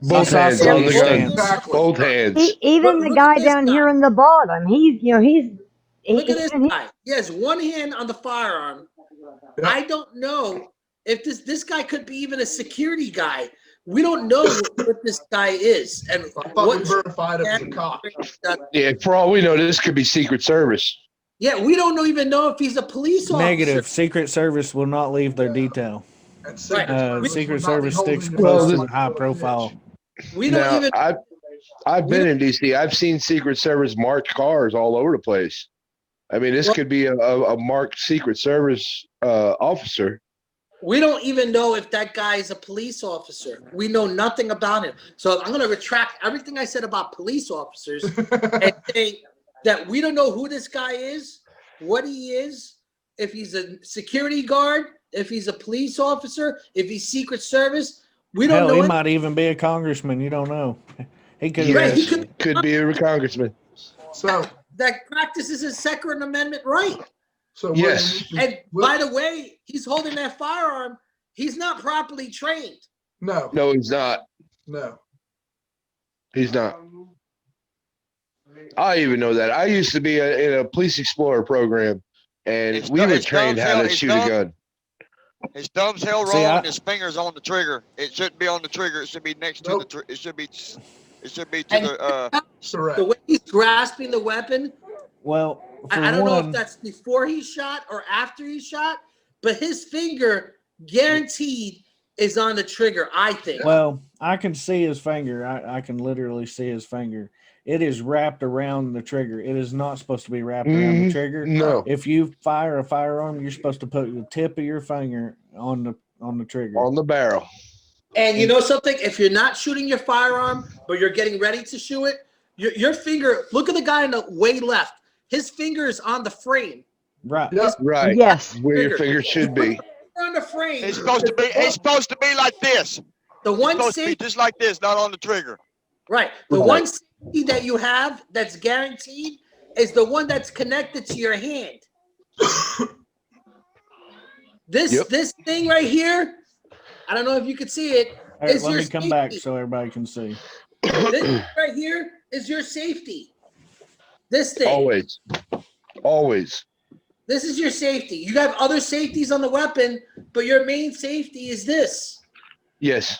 Both hands sides on on the the gun. stand. Exactly. Both hands. even Look the at guy this down guy. here in the bottom, he's Look at this even he- guy. He has one hand on the firearm. Yep. I don't know if this guy could be even a security guy. We don't know what this guy is and I thought we what. verified it was a cop. Yeah, for all we know, this could be Secret Service. Yeah, we don't even know if he's a police officer. Negative. Secret Service will not leave their detail. And Right. Secret would not be Service holding sticks his close gun to like high a bitch. profile. We don't Now, even. I've been in DC. I've seen Secret Service marked cars all over the place. I mean, this Well- could be a marked Secret Service officer. We don't even know if that guy is a police officer. We know nothing about him. So I'm going to retract everything I said about police officers and say that we don't know who this guy is, what he is, if he's a security guard, if he's a police officer, if he's Secret Service. We don't Hell, know. he it. might even be a congressman. You don't know. He could. Right, he Yes, could- could be a congressman. So, That practices his Second Amendment right. so Yes. William, And by the way, he's holding that firearm. He's not properly trained. no, No, he's not. no. He's not. I even know that. I used to be in a police explorer program, and His we thumb- were his trained thumb's how to held- his shoot a thumb- gun. His thumb's held See, wrong I- and his fingers on the trigger. It shouldn't be on the trigger. It should be next to Nope. the. It should be to And- the. Correct. The way he's grasping the weapon, Well, for I don't know one, if that's before he shot or after he shot, but his finger guaranteed is on the trigger, I think. well, I can see his finger. I can literally see his finger. It is wrapped around the trigger. It is not supposed to be wrapped around the trigger. No. If you fire a firearm, you're supposed to put the tip of your finger on the trigger. On the barrel. And you know something? If you're not shooting your firearm, but you're getting ready to shoot it, your finger, look at the guy on the way left. His finger is on the frame. Right. Yep. Right. Yes. Where your Trigger. finger should be. On the frame. It's supposed to be. It's supposed to be like this. The It's one supposed to be safety, just like this, not on the trigger. right? The Right. one safety that you have that's guaranteed is the one that's connected to your hand. This Yep. this thing right here, I don't know if you could see it. All right, Is let your me come back safety. so everybody can see. This right here is your safety. This thing. Always. Always. This is your safety. You have other safeties on the weapon, but your main safety is this. Yes.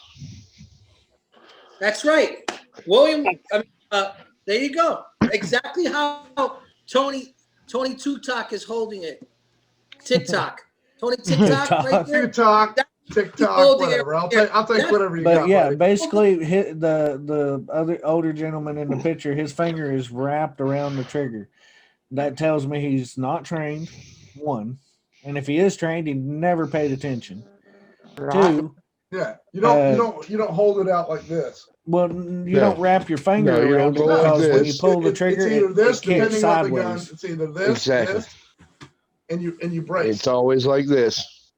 That's right. William, there you go. Exactly how Tony TikTok is holding it. TikTok. Tony TikTok right there. TikTok, Oh, TikTok, dear. whatever. I'll take whatever you But got. yeah, buddy. basically, the other older gentleman in the picture, his finger is wrapped around the trigger. That tells me he's not trained. One, and if he is trained, he never paid attention. Two, Yeah, you don't hold it out like this. well, you No. don't wrap your finger No, you around don't it go like because when you this. pull the It's trigger, either this, it kicks depending on the gun. sideways. It's either this, Exactly. this, and you brace. It's always like this.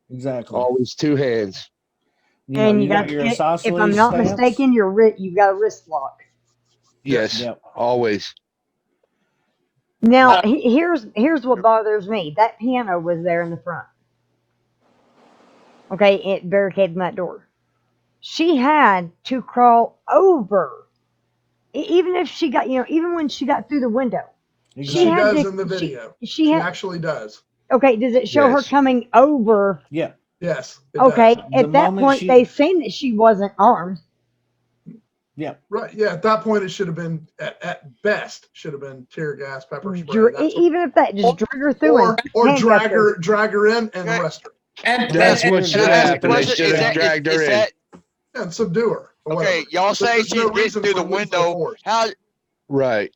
Exactly. Always two hands. You know, And you got your if I'm isosceles not stance. mistaken, you've got a wrist lock. Yes. Yep. Always. Now, here's what bothers me. That piano was there in the front. Okay, it barricaded that door. She had to crawl over, even if she got, even when she got through the window. She She had does to- in the video. She She had. actually does. Okay, does it show her Yes. coming over? Yeah. Yes. it Okay, does. The at that moment point she- they seen that she wasn't armed. Yeah. Right. Yeah. At that point, it should have been at best should have been tear gas, pepper spray. Dr- That's what- even if that just drag her through or and handcuff her. drag her in and Okay. arrest her And That's and- what and- should Can I have ask a happened. They question? should Is have that- dragged her is in. that- and subdue her. or Okay, whatever. y'all say There's she no gets reason through for the lethal window. force. Right.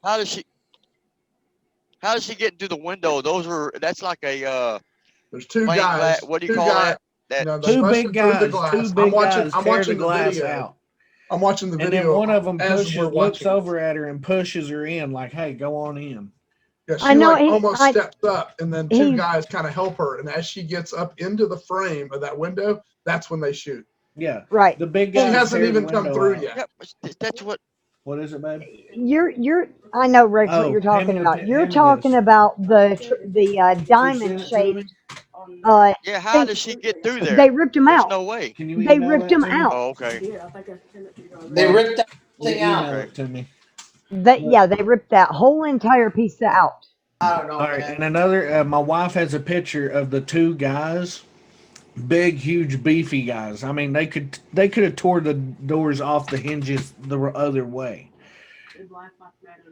How does she get through the window? That's like a There's two plain guys. what do you two call guys, that? no, they Two busted big through the guys. glass. Two big guys I'm tear the watching the glass video. out. I'm watching the And video. then one of them as pushes, we're looks watching it. over at her and pushes her in, like, "Hey, go on in." Yeah, she I know, almost steps up, and then two he- guys kind of help her. And as she gets up into the frame of that window, that's when they shoot. Yeah, Right. the big She guy hasn't even come through yet. Yeah, but that's what. What is it, babe? You're. I know, Rex, Oh, what you're hand talking me about. the- You're hand me talking this. about the diamond shaped. Yeah, how does she get through there? They ripped them There's out. no way. Can you They email ripped that them to me? out. Oh, okay. they ripped that You thing out. email it to me. They ripped that whole entire piece out. I don't know. All right, man. and another. My wife has a picture of the two guys, big, huge, beefy guys. I mean, they could have tore the doors off the hinges the other way.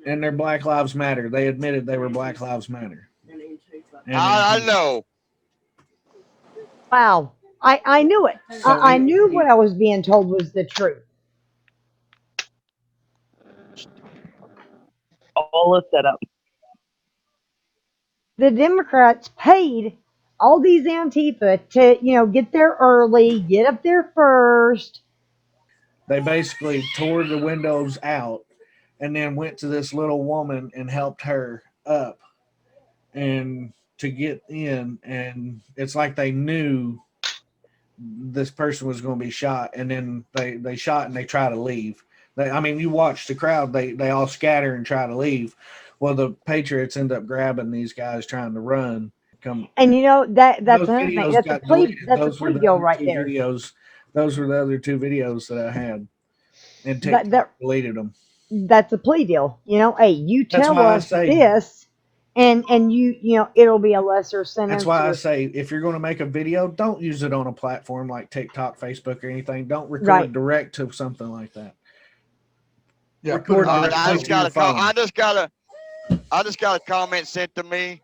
And they're Black Lives Matter. They admitted they were Black Lives Matter. And I know. Wow. I knew it. So I he- knew he- what I was being told was the truth. All is set up. The Democrats paid all these Antifa to, get there early, get up there first. they basically tore the windows out and then went to this little woman and helped her up and to get in. And it's like they knew this person was going to be shot, and then they shot and they try to leave. You watch the crowd, they all scatter and try to leave. Well, the Patriots end up grabbing these guys trying to run. And that's Those another thing. videos That's a got plea. deleted. That's a Those were plea the deal other right two there. videos. Those were the other two videos that I had, and That- TikTok deleted them. that's a plea deal. You know, hey, you That's tell why I us say. this, and you know, it'll be a lesser sentence. That's why I or- say if you're going to make a video, don't use it on a platform like TikTok, Facebook, or anything. Don't record Right. direct to something like that. Yeah, Record put it on directly I your just to your got a phone. I just got a comment sent to me.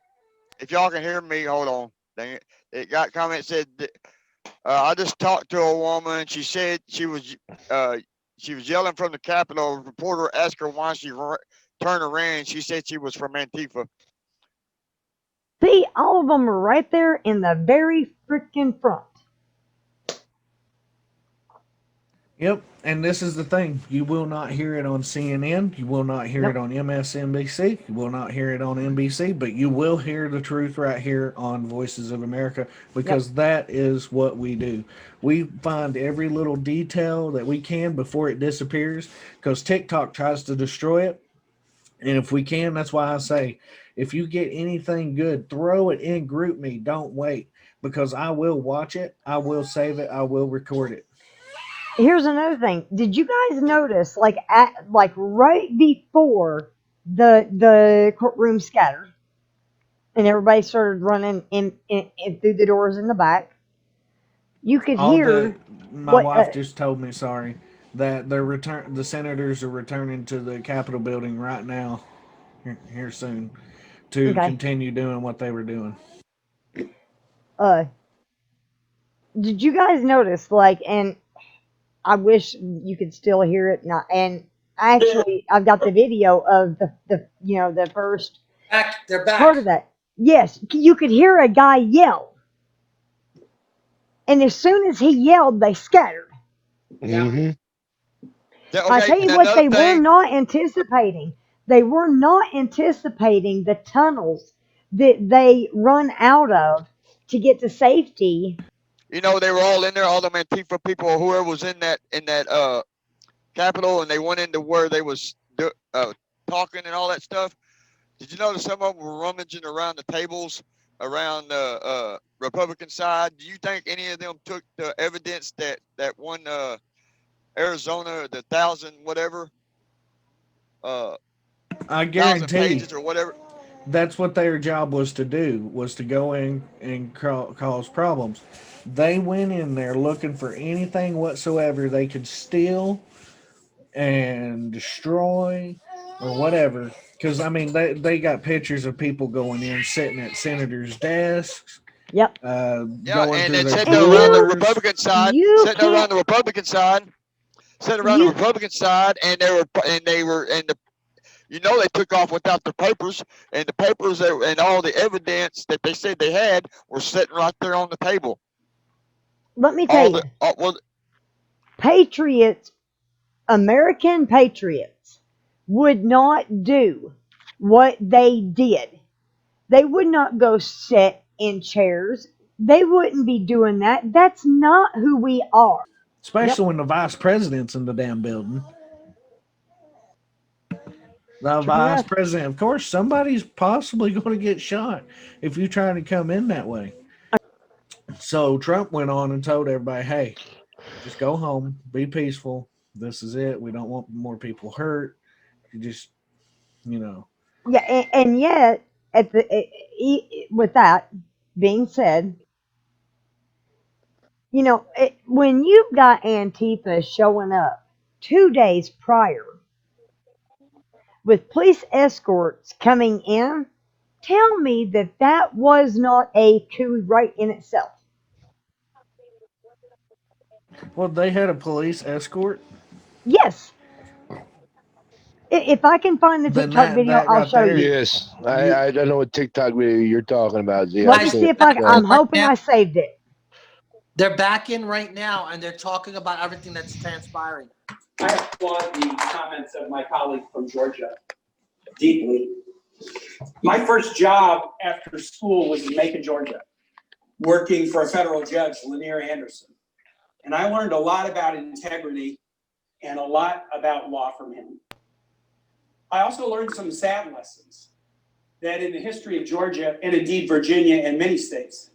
If y'all can hear me, hold on. Dang it. It got comment said that, I just talked to a woman. She said she was yelling from the Capitol. A reporter asked her why she turned around. She said she was from Antifa. See, all of them are right there in the very freaking front. Yep, and this is the thing. You will not hear it on CNN. You will not hear Nope. it on MSNBC. You will not hear it on NBC, but you will hear the truth right here on Voices of America because that is what we do. We find every little detail that we can before it disappears because TikTok tries to destroy it. And if we can, that's why I say, if you get anything good, throw it in GroupMe. Don't wait because I will watch it. I will save it. I will record it. Here's another thing. Did you guys notice, like right before the courtroom scattered, and everybody started running in through the doors in the back? You could hear My what wife just told me, sorry, that the senators are returning to the Capitol building right now, here soon, to Okay. continue doing what they were doing. Did you guys notice, like, and I wish you could still hear it. Not, and actually, I've got the video of the you know, the first They're back. part of that. Yes, you could hear a guy yell, and as soon as he yelled, they scattered. Mm-hmm. I tell you what, they were not anticipating. They were not anticipating the tunnels that they run out of to get to safety. You know, they were all in there, all the Antifa people, or whoever was in that Capitol, and they went into where they was talking and all that stuff. Did you notice some of them were rummaging around the tables around the Republican side? Do you think any of them took the evidence that one Arizona, the 1,000 whatever, I 1,000 guarantee pages or whatever? that's what their job was to do, was to go in and cause problems. They went in there looking for anything whatsoever they could steal and destroy or whatever. Because, I mean, they got pictures of people going in, sitting at senators' desks. Yep. Yeah, going and through then their sitting around the computers. Republican side, You sitting around can't. the Republican side, sitting around the Republican side, and the you know, they took off without the papers, and the papers and all the evidence that they said they had were sitting right there on the table. Let me tell you, patriots, American patriots, would not do what they did. They would not go sit in chairs. They wouldn't be doing that. That's not who we are. Especially when the vice president's in the damn building. The vice president, of course, somebody's possibly going to get shot if you're trying to come in that way. So Trump went on and told everybody, hey, just go home, be peaceful. This is it. We don't want more people hurt. You just, you know. Yeah, and yet, with that being said, you know, when you've got Antifa showing up 2 days prior with police escorts coming in, tell me that that was not a coup right in itself. Well, they had a police escort. Yes. If I can find the TikTok video, I'll show you. Yes, I don't know what TikTok video you're talking about. Z. Let me see if I'm hoping I saved it. They're back in right now, and they're talking about everything that's transpiring. I applaud the comments of my colleague from Georgia deeply. My first job after school was in Macon, Georgia, working for a federal judge, Lanier Anderson. And I learned a lot about integrity and a lot about law from him. I also learned some sad lessons that in the history of Georgia, and indeed Virginia and many states,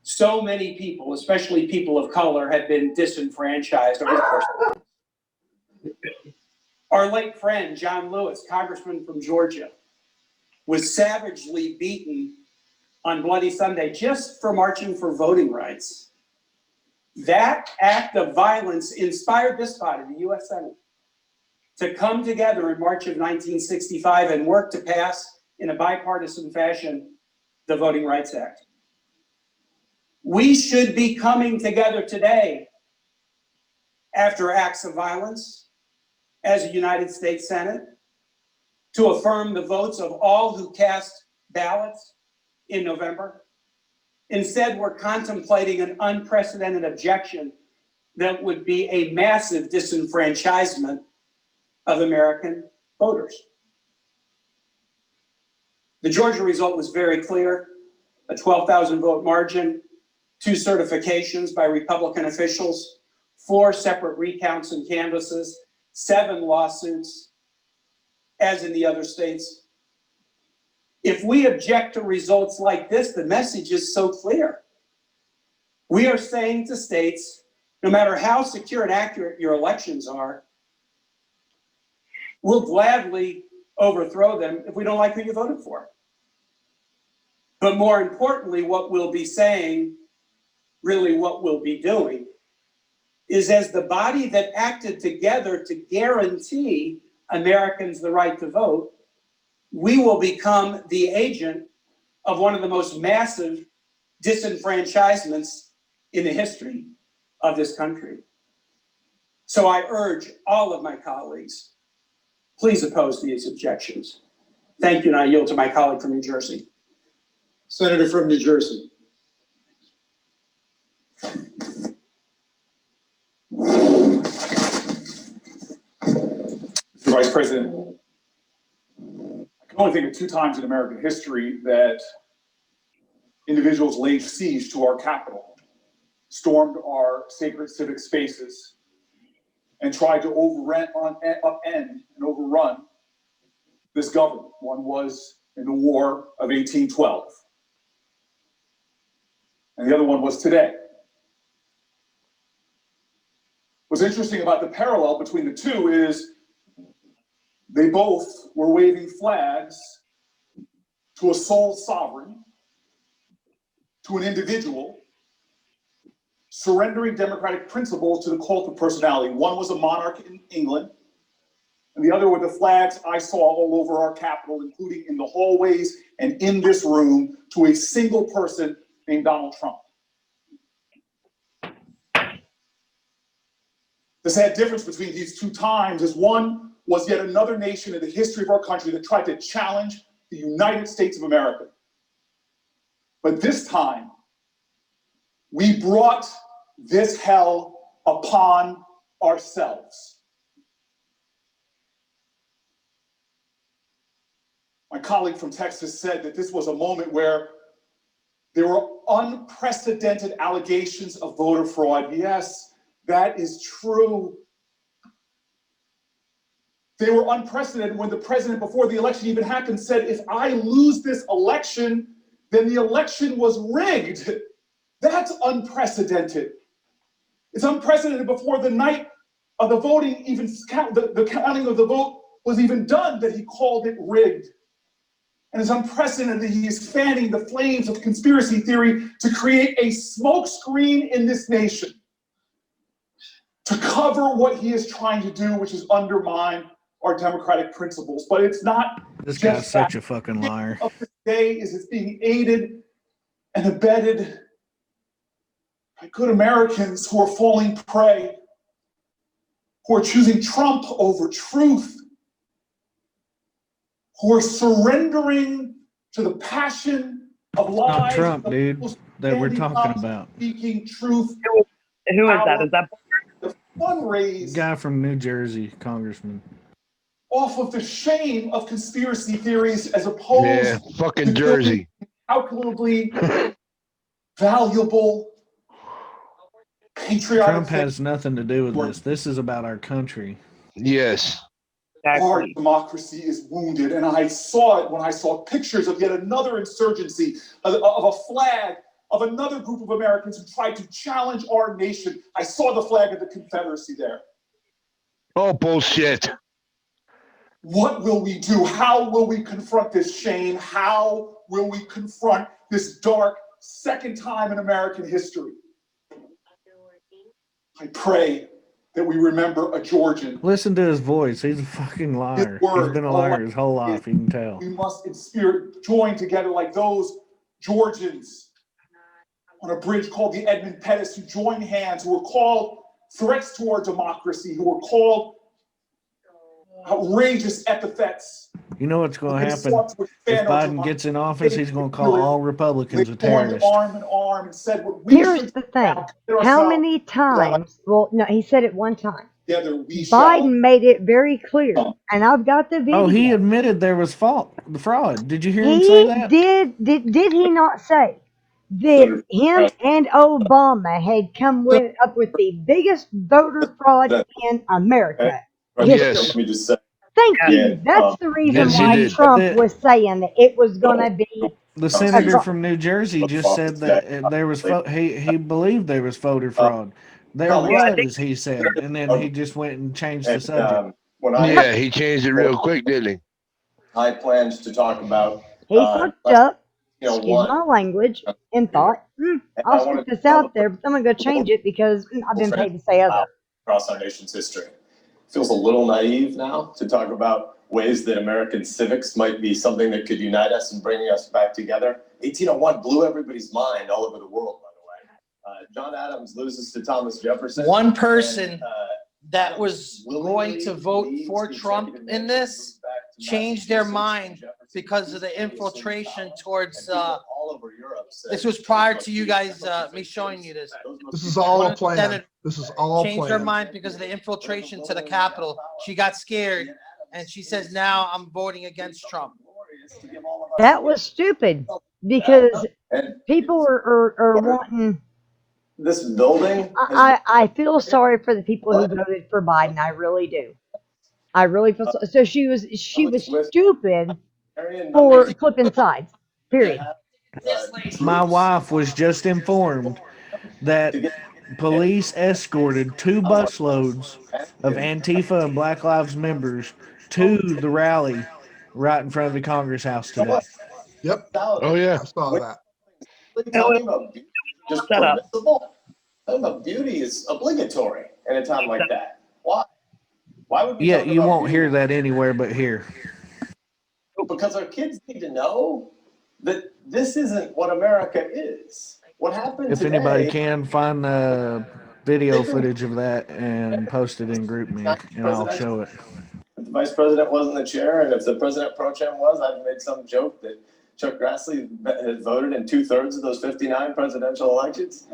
so many people, especially people of color, have been disenfranchised over the course of time. Our late friend, John Lewis, congressman from Georgia, was savagely beaten on Bloody Sunday just for marching for voting rights. That act of violence inspired this body, the U.S. Senate, to come together in March of 1965 and work to pass, in a bipartisan fashion, the Voting Rights Act. We should be coming together today after acts of violence as a United States Senate to affirm the votes of all who cast ballots in November. Instead, we're contemplating an unprecedented objection that would be a massive disenfranchisement of American voters. The Georgia result was very clear, a 12,000 vote margin, 2 certifications by Republican officials, 4 separate recounts and canvasses, 7 lawsuits, as in the other states. If we object to results like this, the message is so clear. We are saying to states, no matter how secure and accurate your elections are, we'll gladly overthrow them if we don't like who you voted for. But more importantly, what we'll be saying, really what we'll be doing, is as the body that acted together to guarantee Americans the right to vote, we will become the agent of one of the most massive disenfranchisements in the history of this country. So I urge all of my colleagues, please oppose these objections. Thank you, and I yield to my colleague from New Jersey. Senator from New Jersey. Mr. Vice President, I can only think of 2 times in American history that individuals laid siege to our Capitol, stormed our sacred civic spaces, and tried to upend and overrun this government. One was in the War of 1812, and the other one was today. What's interesting about the parallel between the two is they both were waving flags to a sole sovereign, to an individual, surrendering democratic principles to the cult of personality. One was a monarch in England, and the other were the flags I saw all over our Capitol, including in the hallways and in this room, to a single person named Donald Trump. The sad difference between these 2 times is one was yet another nation in the history of our country that tried to challenge the United States of America. But this time, we brought this hell upon ourselves. My colleague from Texas said that this was a moment where there were unprecedented allegations of voter fraud. Yes, that is true. They were unprecedented when the president, before the election even happened, said, if I lose this election, then the election was rigged. That's unprecedented. It's unprecedented before the night of the voting, even the counting of the vote was even done, that he called it rigged. And it's unprecedented that he is fanning the flames of conspiracy theory to create a smokescreen in this nation to cover what he is trying to do, which is undermine our democratic principles. But it's not. This guy's such a fucking liar. Of this day is it's being aided and abetted by good Americans who are falling prey, who are choosing Trump over truth, who are surrendering to the passion of lies. Not Trump, dude, that we're talking about. Speaking truth. Who is that? Is that the fundraise? Guy from New Jersey, congressman. Off of the shame of conspiracy theories as opposed fucking Jersey. Calculably valuable patriotic. Trump has nothing to do with this. This is about our country. Yes. Our democracy is wounded, and I saw it when I saw pictures of yet another insurgency, of a flag of another group of Americans who tried to challenge our nation. I saw the flag of the Confederacy there. Oh, bullshit. What will we do? How will we confront this shame? How will we confront this dark second time in American history? I pray that we remember a Georgian. Listen to his voice. He's a fucking liar. He's been a liar his whole life. You can tell. We must, in spirit, join together like those Georgians on a bridge called the Edmund Pettus, who joined hands, who were called threats to our democracy, who were called outrageous epithets. You know what's going to They happen? sought to If expand our Biden democracy. gets in office, he's going to call all Republicans They a formed terrorist. arm in arm and said what we Here's should the thing. do How ourselves. many times? Well, no, he said it one time. Together we shall. Biden made it very clear, and I've got the video. Oh, he admitted there was fraud. Did you hear him say that? Did he not say that him and Obama had come up with the biggest voter fraud in America? Yes. Let me just say, Thank you. Yeah, That's the reason yes, he why did. Trump was saying that it was going to be. The senator from New Jersey just said that there was he believed there was voter fraud. There was, he said, and then he just went and changed the subject. Yeah, he changed it real quick, didn't he? I planned to talk about. He fucked up. Excuse one. my language, and thought, I'll stick this out there, but I'm going to go change it because I've been paid to say other. Across our nation's history. Feels a little naive now to talk about ways that American civics might be something that could unite us and bring us back together. 1801 blew everybody's mind all over the world, by the way. John Adams loses to Thomas Jefferson. One person that was going to vote for Trump in this changed their mind because of the infiltration towards this was prior to you guys me showing you this. This is all One planned. senator This is all changed her planned. mind because of the infiltration to the Capitol. She got scared and she says now I'm voting against Trump. That was stupid because people are wanting. This building. I feel sorry for the people who voted for Biden. I really do. I really feel so she was stupid for flipping sides. Period. My wife was just informed that police escorted 2 busloads of Antifa and Black Lives members to the rally right in front of the Congress House today. Yep. Oh yeah. I saw that. Talking about beauty, just permissible. Talking about beauty is obligatory in a time like that. Why would we Yeah, talk you about won't beauty? hear that anywhere but here. Because our kids need to know that this isn't what America is. What happened If today, anybody can find video footage of that and post it in GroupMe, and I'll show it. if the vice president wasn't the chair, and if the president pro tem was, I've made some joke that Chuck Grassley had voted in 2/3 of those 59 presidential elections.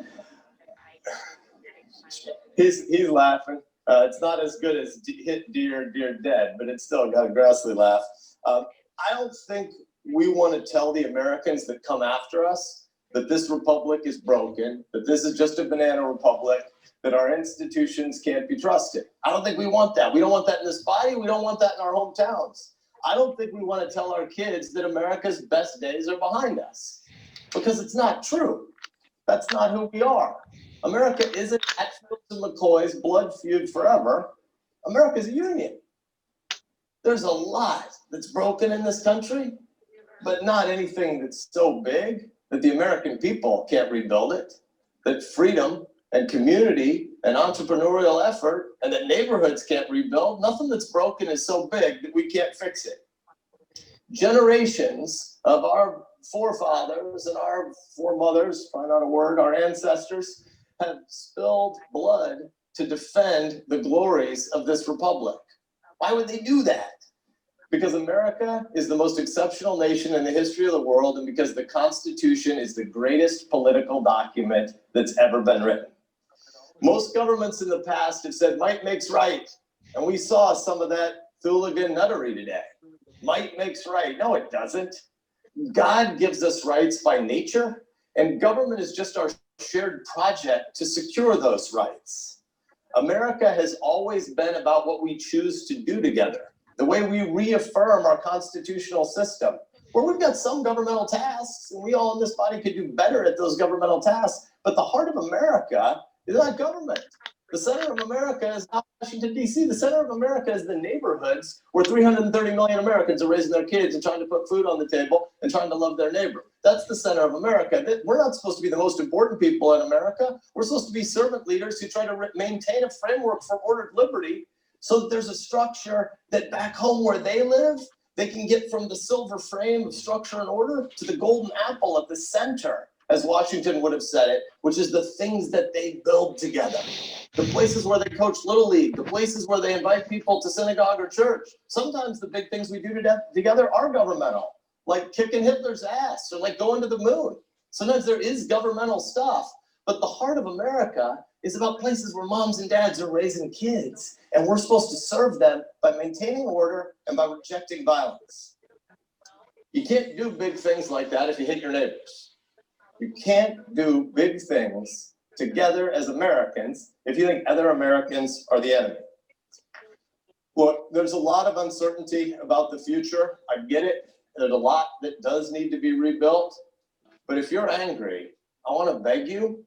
He's laughing. It's not as good as Hit Dear Dear Dead, but it's still got a Grassley laugh. I don't think we want to tell the Americans that come after us that this republic is broken, that this is just a banana republic, that our institutions can't be trusted. I don't think we want that. We don't want that in this body. We don't want that in our hometowns. I don't think we want to tell our kids that America's best days are behind us, because it's not true. That's not who we are. America isn't Hatfield and McCoy's blood feud forever. America's a union. There's a lot that's broken in this country, but not anything that's so big that the American people can't rebuild it, that freedom and community and entrepreneurial effort and that neighborhoods can't rebuild. Nothing that's broken is so big that we can't fix it. Generations of our forefathers and our foremothers, probably not a word, our ancestors, have spilled blood to defend the glories of this republic. Why would they do that? Because America is the most exceptional nation in the history of the world, and because the Constitution is the greatest political document that's ever been written. Most governments in the past have said might makes right, and we saw some of that hooligan nuttery today. Might makes right. No, it doesn't. God gives us rights by nature, and government is just our shared project to secure those rights. America has always been about what we choose to do together, the way we reaffirm our constitutional system, where we've got some governmental tasks, and we all in this body could do better at those governmental tasks, but the heart of America is not government. The center of America is not Washington, D.C. The center of America is the neighborhoods where 330 million Americans are raising their kids and trying to put food on the table and trying to love their neighbor. That's the center of America. We're not supposed to be the most important people in America. We're supposed to be servant leaders who try to maintain a framework for ordered liberty so that there's a structure that back home where they live, they can get from the silver frame of structure and order to the golden apple at the center, as Washington would have said it, which is the things that they build together. The places where they coach Little League, the places where they invite people to synagogue or church. Sometimes the big things we do together are governmental, like kicking Hitler's ass or like going to the moon. Sometimes there is governmental stuff, but the heart of America is about places where moms and dads are raising kids, and we're supposed to serve them by maintaining order and by rejecting violence. You can't do big things like that if you hit your neighbors. You can't do big things together as Americans if you think other Americans are the enemy. Look, there's a lot of uncertainty about the future. I get it. There's a lot that does need to be rebuilt. But if you're angry, I want to beg you,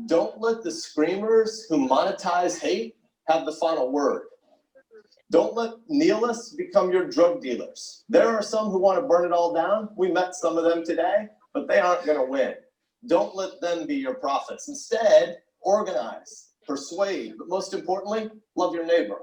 don't let the screamers who monetize hate have the final word. Don't let nihilists become your drug dealers. There are some who want to burn it all down. We met some of them today, but they aren't going to win. Don't let them be your prophets. Instead, organize, persuade, but most importantly, love your neighbor.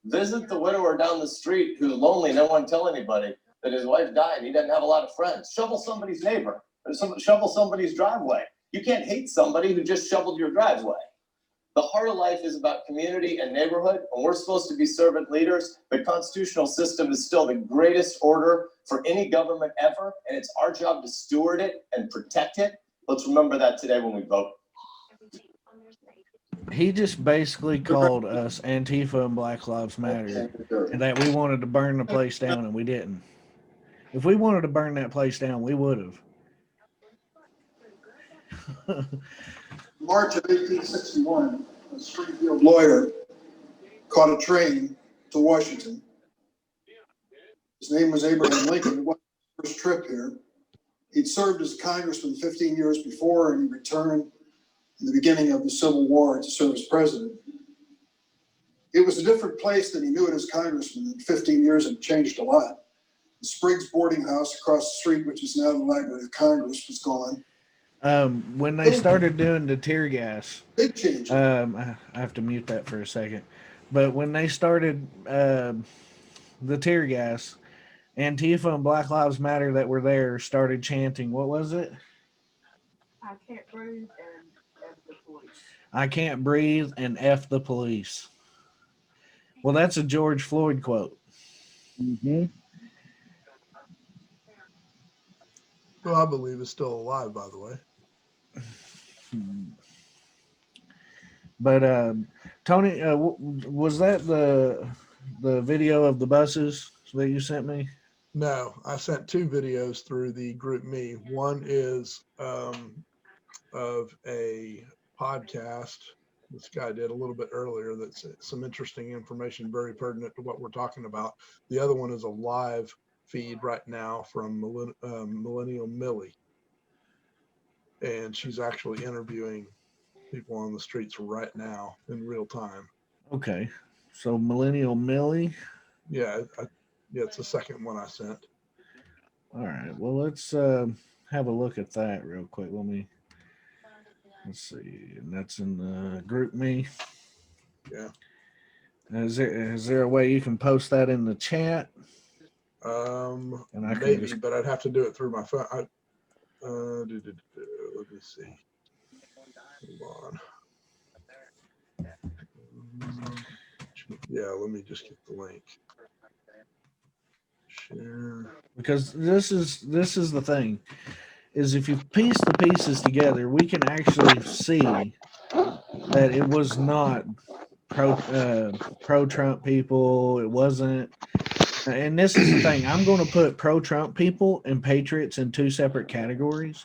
Visit the widower down the street who's lonely, no one tell anybody that his wife died and he doesn't have a lot of friends. Shovel somebody's neighbor, or shovel somebody's driveway. You can't hate somebody who just shoveled your driveway. The heart of life is about community and neighborhood, and we're supposed to be servant leaders. The constitutional system is still the greatest order for any government ever, and it's our job to steward it and protect it. Let's remember that today when we vote. He just basically called us Antifa and Black Lives Matter, and that we wanted to burn the place down, and we didn't. If we wanted to burn that place down, we would have. March of 1861, a Springfield lawyer caught a train to Washington. His name was Abraham Lincoln. It was his first trip here. He'd served as a congressman 15 years before, and he returned in the beginning of the Civil War to serve as president. It was a different place than he knew it as congressman, and 15 years had changed a lot. The Spriggs boarding house across the street, which is now the Library of Congress, was gone. When they started doing the tear gas, big change. I have to mute that for a second. But when they started the tear gas, Antifa and Black Lives Matter that were there started chanting, what was it? I can't breathe and F the police. I can't breathe and F the police. Well, that's a George Floyd quote. Who I believe is still alive, by the way. But Tony, was that the video of the buses that you sent me? No, I sent two videos through the group me. One is of a podcast this guy did a little bit earlier that's some interesting information, very pertinent to what we're talking about. The other one is a live feed right now from Millennial Millie. And she's actually interviewing people on the streets right now in real time. Okay. So Millennial Millie? Yeah, yeah, it's the second one I sent. All right. Well, let's have a look at that real quick. Let's see. And that's in the group me. Yeah. Is there a way you can post that in the chat? And I maybe, but I'd have to do it through my phone. Let me see. Hold on. Yeah, let me just get the link. Share. Because this is the thing, is if you piece the pieces together, we can actually see that it was not pro-Trump people. It wasn't. And this is the thing. I'm going to put pro-Trump people and patriots in two separate categories.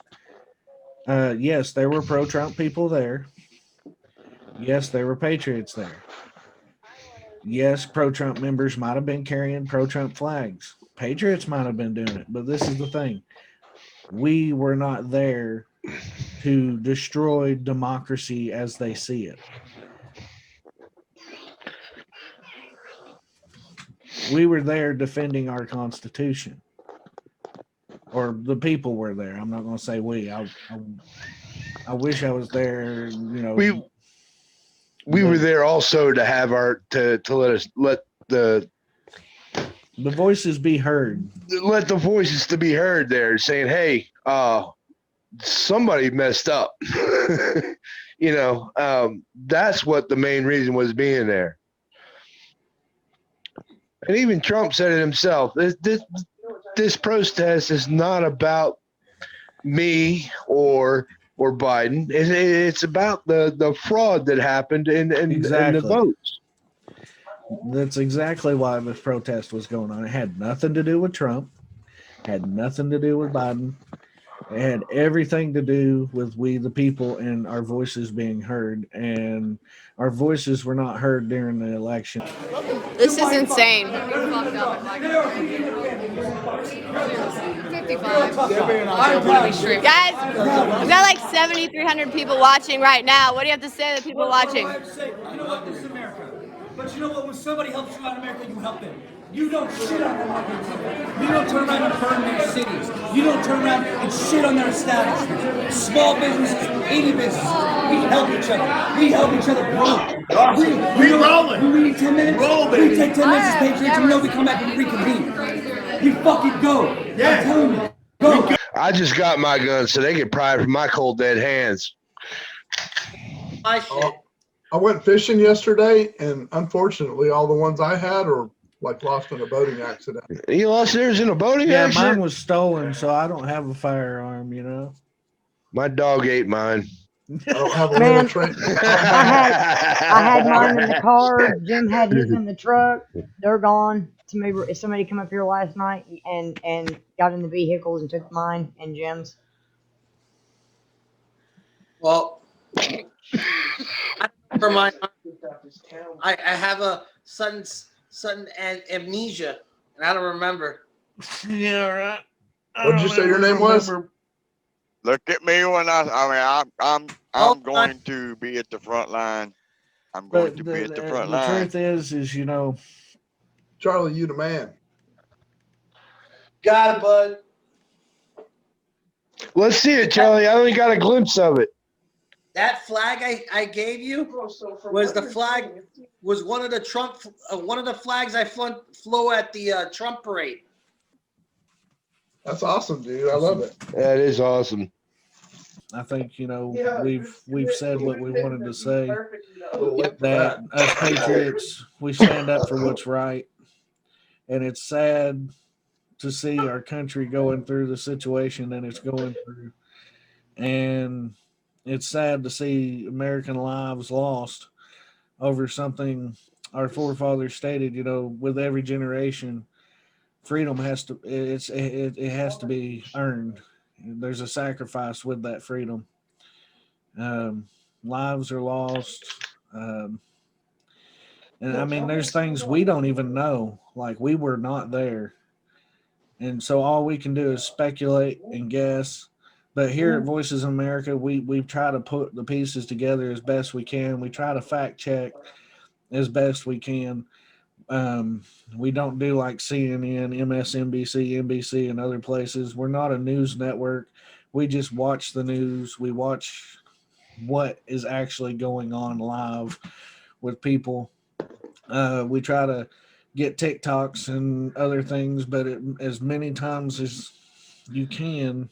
Yes, there were pro-Trump people there. Yes, there were patriots there. Yes, pro-Trump members might have been carrying pro-Trump flags. Patriots might have been doing it. But this is the thing. We were not there to destroy democracy as they see it. We were there defending our Constitution, or the people were there. I'm not going to say we. I wish I was there. You know, we were there also to have our to let the voices be heard. Let the voices to be heard there, saying, "Hey, somebody messed up." You know, that's what the main reason was being there. And even Trump said it himself. This protest is not about me or Biden. It's about the fraud that happened in the votes. That's exactly why this protest was going on. It had nothing to do with Trump. Had nothing to do with Biden. It had everything to do with we the people and our voices being heard. And our voices were not heard during the election. This is insane. 55. Guys, we've got like 7,300 people watching right now. What do you have to say to the people watching? You know what? This is America. But you know what? When somebody helps you out in America, you help them. You don't shit on them like you don't turn around and burn their cities. You don't turn around and shit on their establishments. Small businesses, 80 businesses. We help each other. We help each other grow. We rolling. We need 10 minutes. We take 10 minutes as patriots and we know we come back and reconvene. We fucking go. I'm telling you. Go. I just got my gun so they can pry it from my cold dead hands. I went fishing yesterday, and unfortunately, all the ones I had are like lost in a boating accident. You lost yours in a boating Yeah, accident? mine was stolen, so I don't have a firearm, you know. My dog ate mine. I don't have a Man, little train. I had mine in the car. Jim had his in the truck. They're gone. Somebody come up here last night and got in the vehicles and took mine and Jim's. Well, for my, I have a sudden amnesia, and I don't remember. Yeah, right. What did you say your name was? Look at me when I'm going to be at the front line. I'm going to be at the front The line. truth is, you know, Charlie, you the man. Got it, bud. Let's see it, Charlie. I only got a glimpse of it. That flag I gave you was the flag, was one of the Trump, one of the flags I flew at the Trump parade. That's awesome, dude. I love it. That is awesome. I think, you know, we've said what we wanted to say. That us patriots, we stand up for what's right. And it's sad to see our country going through the situation that it's going through. And it's sad to see American lives lost over something our forefathers stated, you know, with every generation, freedom has to, it has to be earned. There's a sacrifice with that freedom. Lives are lost. And I mean, there's things we don't even know, like we were not there. And so all we can do is speculate and guess. But here at Voices of America, we try to put the pieces together as best we can. We try to fact check as best we can. We don't do like CNN, MSNBC, NBC, and other places. We're not a news network. We just watch the news. We watch what is actually going on live with people. We try to get TikToks and other things, but as many times as you can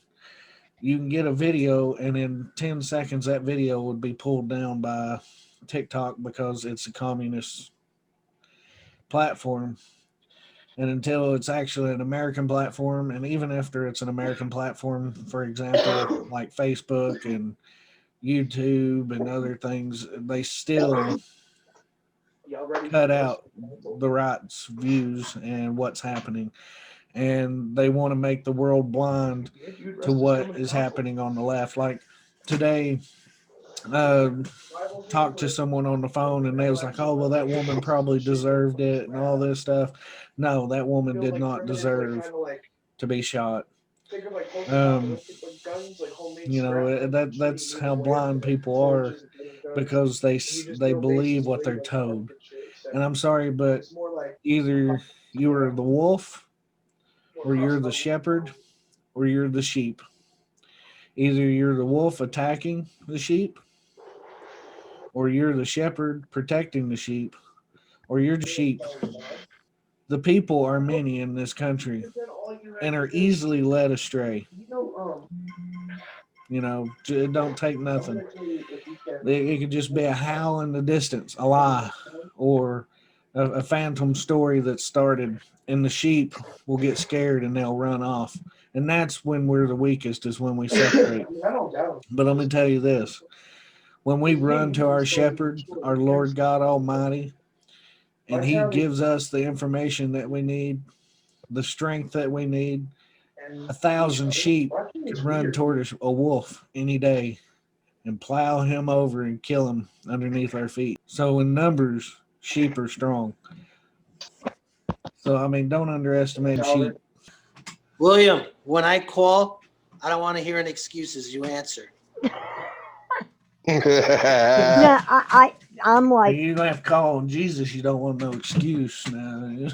get a video, and in 10 seconds that video would be pulled down by TikTok because it's a communist platform. And until it's actually an American platform, and even after it's an American platform, for example, like Facebook and YouTube and other things, they still cut out the right's views and what's happening. And they want to make the world blind to what is happening on the left. Like today, talked to someone on the phone and they was like, oh, well, that woman probably deserved it and all this stuff. No, that woman did not deserve to be shot. You know, that's how blind people are, because they believe what they're told. And I'm sorry, but either you are the wolf, or you're the shepherd, or you're the sheep. Either you're the wolf attacking the sheep, or you're the shepherd protecting the sheep, or you're the sheep. The people are many in this country and are easily led astray. You know, it don't take nothing. It could just be a howl in the distance, a lie, or a phantom story that started, and the sheep will get scared and they'll run off. And that's when we're the weakest, is when we separate. But let me tell you this. When we run to our shepherd, our Lord God Almighty, and he gives us the information that we need, the strength that we need, 1,000 sheep could run toward a wolf any day and plow him over and kill him underneath our feet. So in numbers, sheep are strong. So, I mean, don't underestimate sheep. William, when I call, I don't want to hear any excuses. You answer. Yeah, I'm like, You have to call on Jesus. You don't want no excuse now.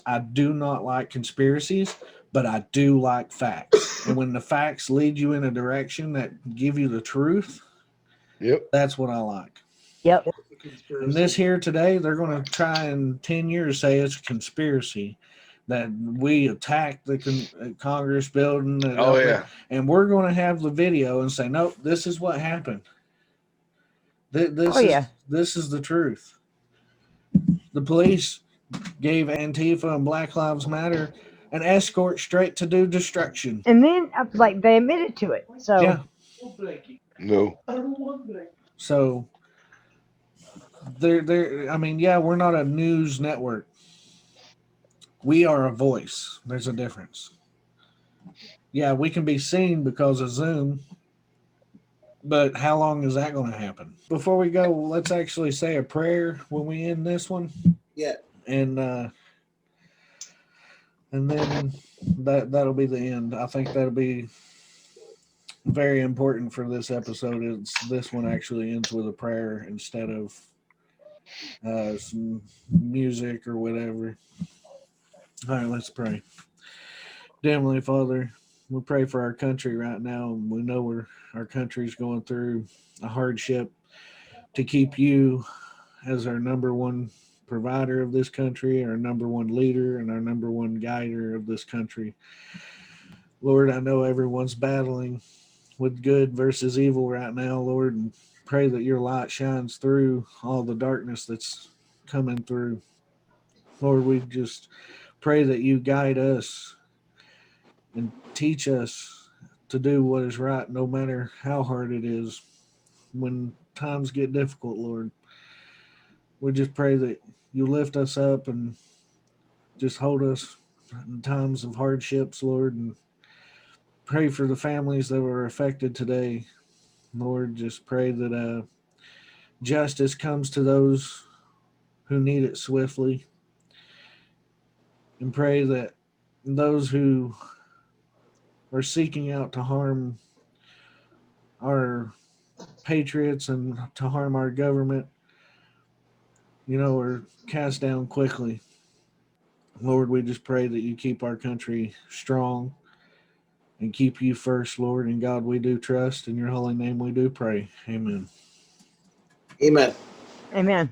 I do not like conspiracies, but I do like facts. And when the facts lead you in a direction that give you the truth, that's what I like. Yep. And this here today, they're going to try in 10 years say it's a conspiracy that we attacked the Congress building. Oh, yeah. And we're going to have the video and say, nope, this is what happened. This is the truth. The police gave Antifa and Black Lives Matter an escort straight to do destruction. and then like they admitted to it. So Yeah. No. So they're I mean, yeah, we're not a news network. We are a voice. There's a difference. Yeah, we can be seen because of Zoom, but how long is that going to happen? Before we go, let's actually say a prayer when we end this one. Yeah. And then that'll be the end. I think that'll be very important for this episode. This one actually ends with a prayer instead of some music or whatever. All right, let's pray. Dear Heavenly Father, we pray for our country right now, and we know our country's going through a hardship. To keep you as our number one provider of this country, our number one leader, and our number one guider of this country. Lord, I know everyone's battling with good versus evil right now, Lord, and pray that your light shines through all the darkness that's coming through. Lord, we just pray that you guide us and teach us to do what is right, no matter how hard it is. When times get difficult, Lord, we just pray that you lift us up and just hold us in times of hardships, Lord, and pray for the families that were affected today. Lord, just pray that justice comes to those who need it swiftly, and pray that those who are seeking out to harm our patriots and to harm our government, are cast down quickly. Lord, we just pray that you keep our country strong and keep you first, Lord. And God, we do trust. In your holy name we do pray. Amen. Amen. Amen.